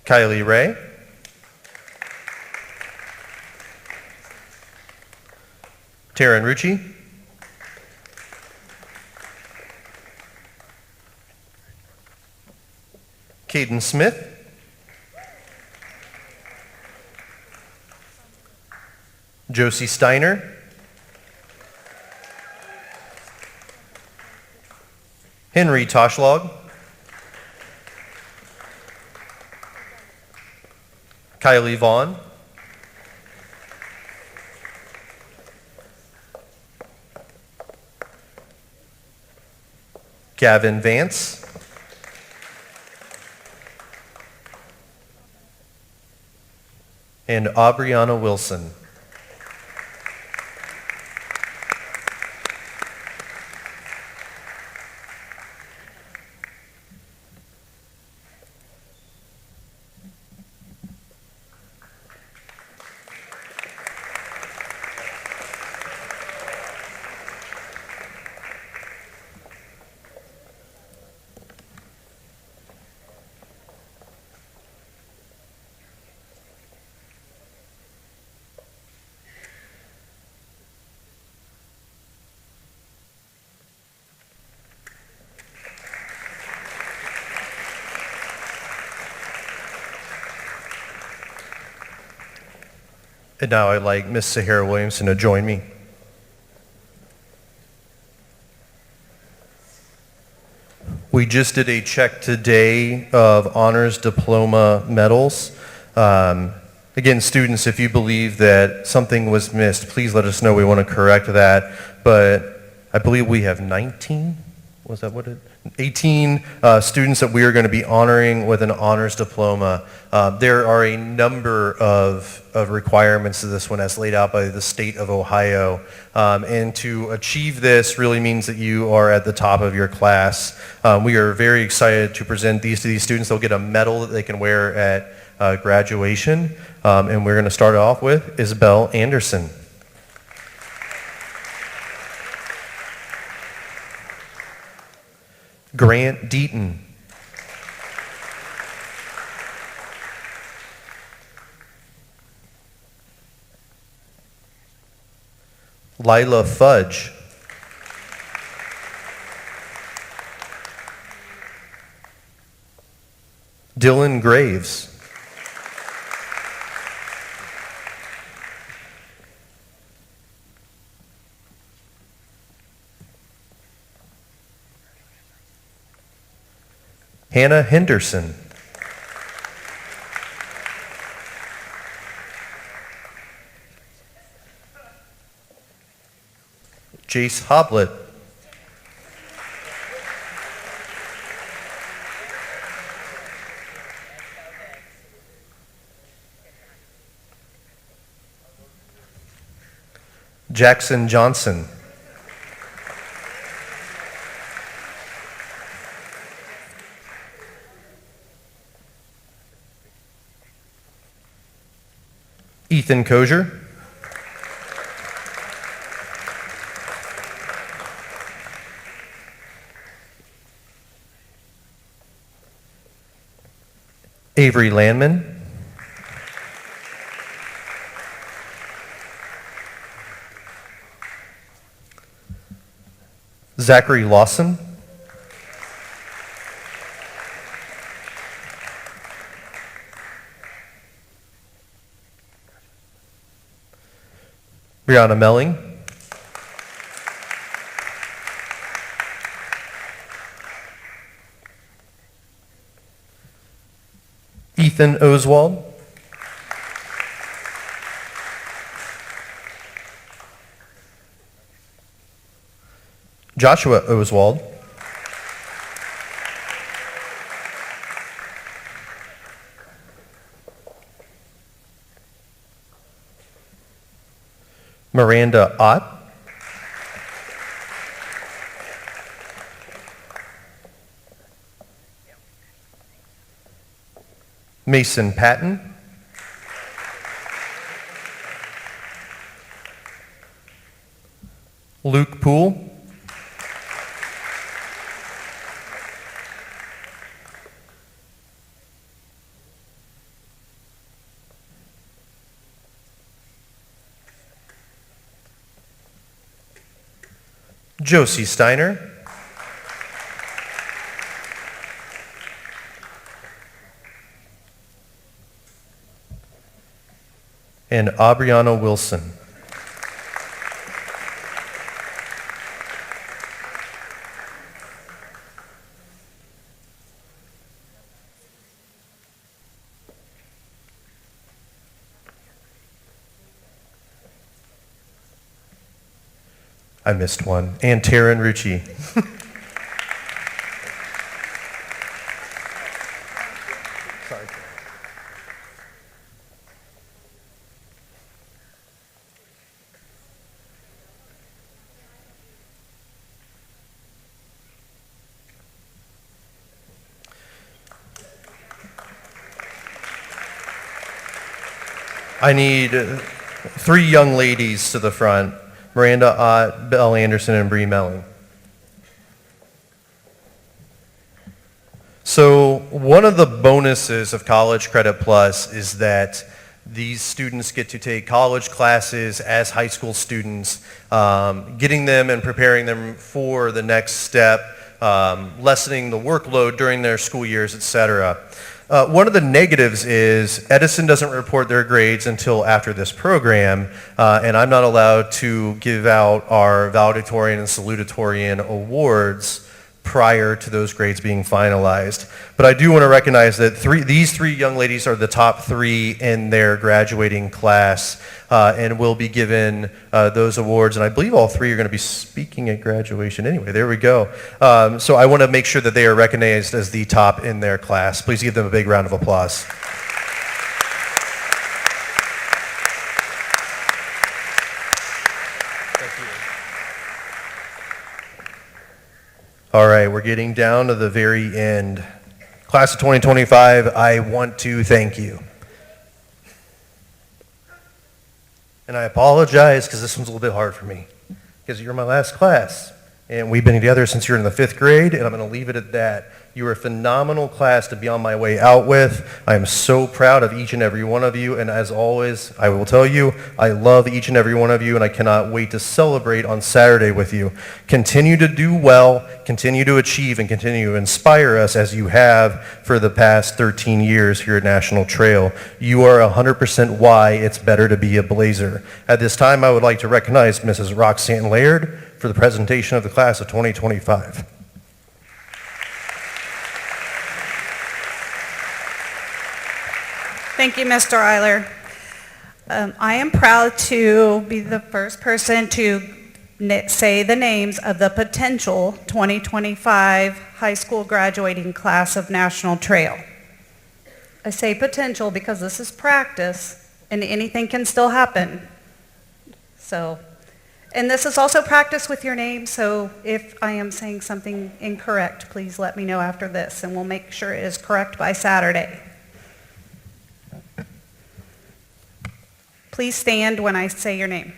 Kylie Ray, Taryn Rucci, Caden Smith, Josie Steiner, Henry Toshlog, Kylie Vaughn, Gavin Vance, and Aubriana Wilson. And now I'd like Miss Sahara Williamson to join me. We just did a check today of honors diploma medals. Again, students, if you believe that something was missed, please let us know. We want to correct that. But I believe we have 19 was that what it, 18 students that we are going to be honoring with an honors diploma. There are a number of requirements to this one as laid out by the state of Ohio. And to achieve this really means that you are at the top of your class. We are very excited to present these to these students. They'll get a medal that they can wear at graduation. And we're going to start off with Isabel Anderson. Grant Deaton. Lila Fudge. Dylan Graves. Hannah Henderson. Jace Hoblet. Jackson Johnson. Ethan Kozier. Avery Landman. Zachary Lawson. Brianna Melling. Ethan Oswald. Joshua Oswald. Miranda Ott. Mason Patton. Luke Poole. Josie Steiner. And Aubriana Wilson. I missed one. And Taryn Rucci. Sorry. I need 3 young ladies to the front. Miranda Ott, Belle Anderson, and Bree Melling. So one of the bonuses of College Credit Plus is that these students get to take college classes as high school students, getting them and preparing them for the next step, lessening the workload during their school years, etc. One of the negatives is Edison doesn't report their grades until after this program, and I'm not allowed to give out our valedictorian and salutatorian awards prior to those grades being finalized. But I do want to recognize that these three young ladies are the top three in their graduating class and will be given those awards. And I believe all three are going to be speaking at graduation anyway. There we go. So I want to make sure that they are recognized as the top in their class. Please give them a big round of applause. All right, we're getting down to the very end. Class of 2025, I want to thank you. And I apologize because this one's a little bit hard for me because you're my last class. And we've been together since you're in the 5th grade, and I'm going to leave it at that. You were a phenomenal class to be on my way out with. I am so proud of each and every one of you, and as always, I will tell you, I love each and every one of you, and I cannot wait to celebrate on Saturday with you. Continue to do well, continue to achieve, and continue to inspire us as you have for the past 13 years here at National Trail. You are 100% why it's better to be a Blazer. At this time, I would like to recognize Mrs. Roxanne Laird for the presentation of the class of 2025. Thank you, Mr. Eiler. I am proud to be the first person to say the names of the potential 2025 high school graduating class of National Trail. I say potential because this is practice and anything can still happen. And this is also practice with your name, so if I am saying something incorrect, please let me know after this and we'll make sure it is correct by Saturday. Please stand when I say your name.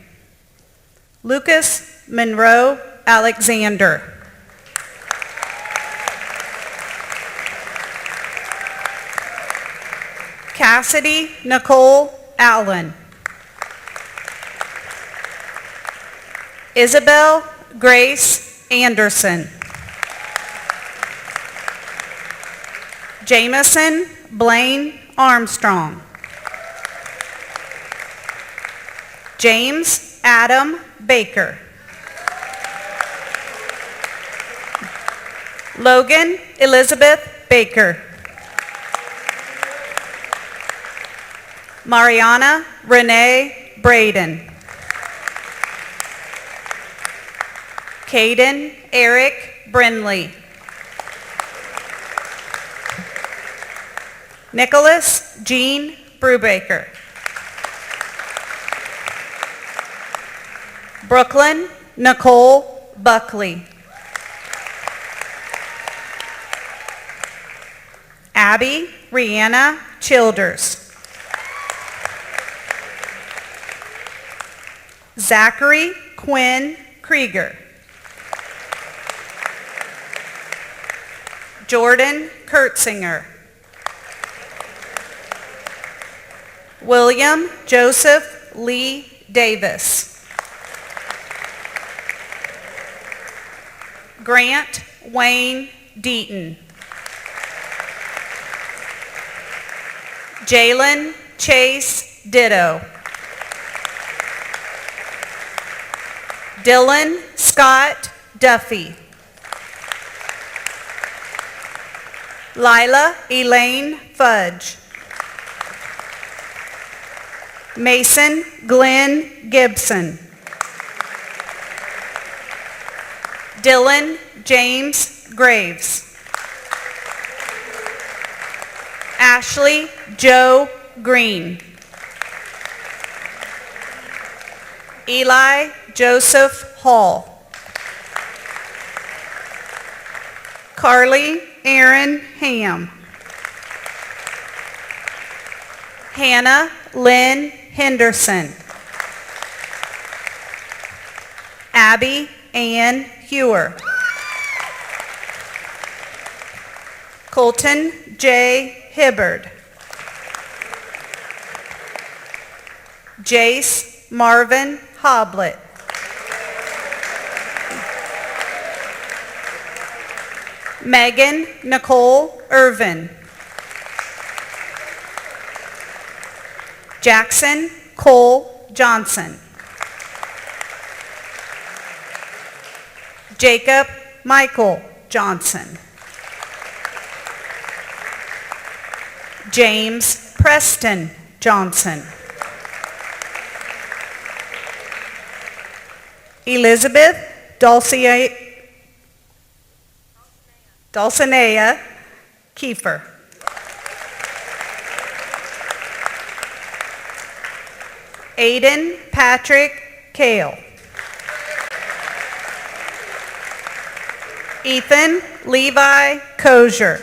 Lucas Monroe Alexander. Cassidy Nicole Allen. Isabel Grace Anderson. Jameson Blaine Armstrong. James Adam Baker. Logan Elizabeth Baker. Mariana Renee Braden. Caden Eric Brinley. Nicholas Jean Brubaker. Brooklyn Nicole Buckley. Abby Rihanna Childers. Zachary Quinn Krieger. Jordan Kurtzinger. William Joseph Lee Davis. Grant Wayne Deaton. Jalen Chase Ditto. Dylan Scott Duffy. Lila Elaine Fudge. Mason Glenn Gibson. Dylan James Graves. Ashley Joe Green. Eli Joseph Hall. Carly Aaron Ham. Hannah Lynn Henderson. Abby Ann Hewer. Colton J. Hibbard. Jace Marvin Hoblet. Megan Nicole Irvin. Jackson Cole Johnson. Jacob Michael Johnson. James Preston Johnson. Elizabeth Dulcinea Kiefer. Aiden Patrick Kale. Ethan Levi Kozier.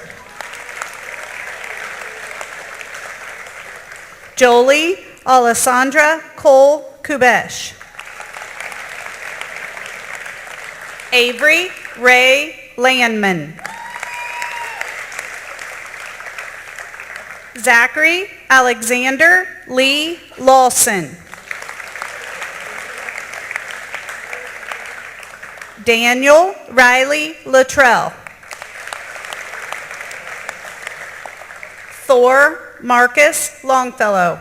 Jolie Alessandra Cole Kubesh. Avery Ray Landman. Zachary Alexander Lee Lawson. Daniel Riley Luttrell. Thor Marcus Longfellow.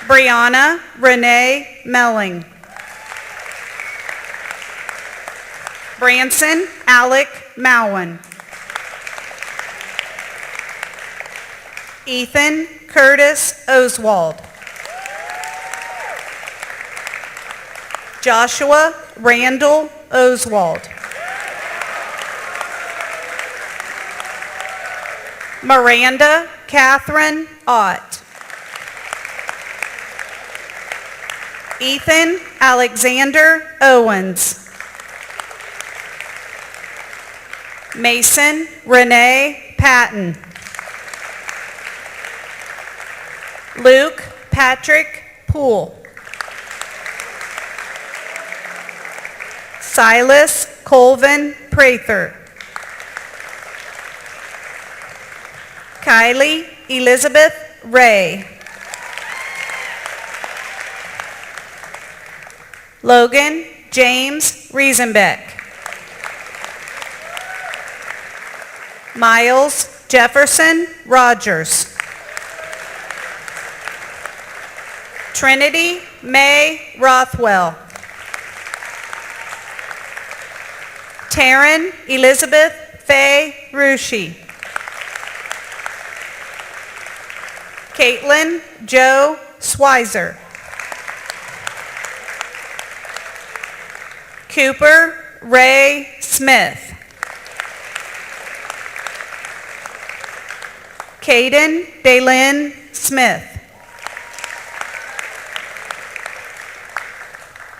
Brianna Renee Melling. Branson Alec Mowen. Ethan Curtis Oswald. Joshua Randall Oswald. Miranda Catherine Ott. Ethan Alexander Owens. Mason Renee Patton. Luke Patrick Poole. Silas Colvin Prather. Kylie Elizabeth Ray. Logan James Riesenbeck. Miles Jefferson Rogers. Trinity May Rothwell. Taryn Elizabeth Faye Rushi. Caitlin Joe Swizer. Cooper Ray Smith. Caden Daylin Smith.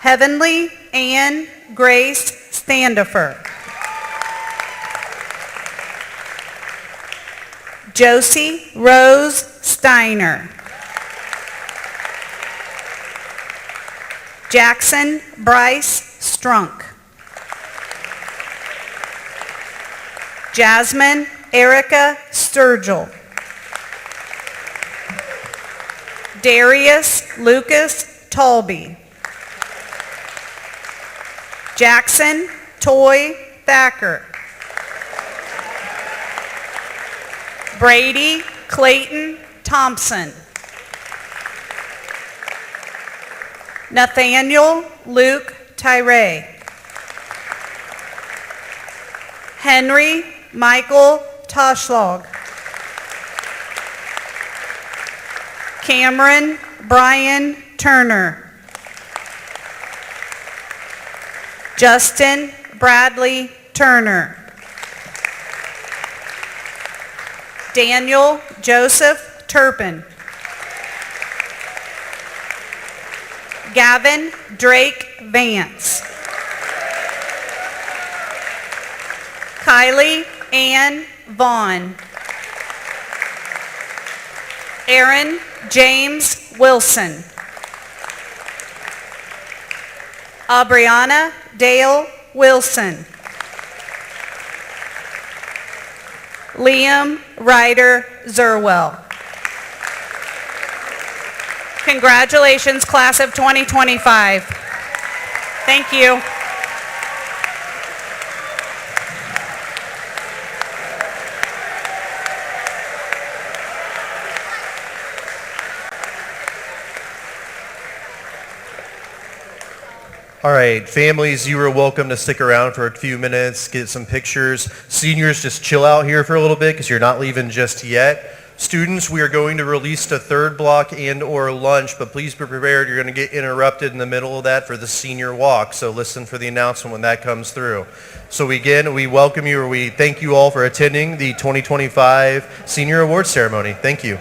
Heavenly Ann Grace Standifer. Josie Rose Steiner. Jackson Bryce Strunk. Jasmine Erica Sturgill. Darius Lucas Talby. Jackson Toy Thacker. Brady Clayton Thompson. Nathaniel Luke Tyree. Henry Michael Toshlag. Cameron Brian Turner. Justin Bradley Turner. Daniel Joseph Turpin. Gavin Drake Vance. Kylie Ann Vaughn. Aaron James Wilson. Aubriana Dale Wilson. Liam Ryder Zerwell. Congratulations, class of 2025. Thank you. All right, families, you are welcome to stick around for a few minutes, get some pictures. Seniors, just chill out here for a little bit because you're not leaving just yet. Students, we are going to release the third block and or lunch, but please be prepared. You're going to get interrupted in the middle of that for the senior walk, so listen for the announcement when that comes through. So again, we welcome you, or we thank you all for attending the 2025 Senior Awards Ceremony. Thank you.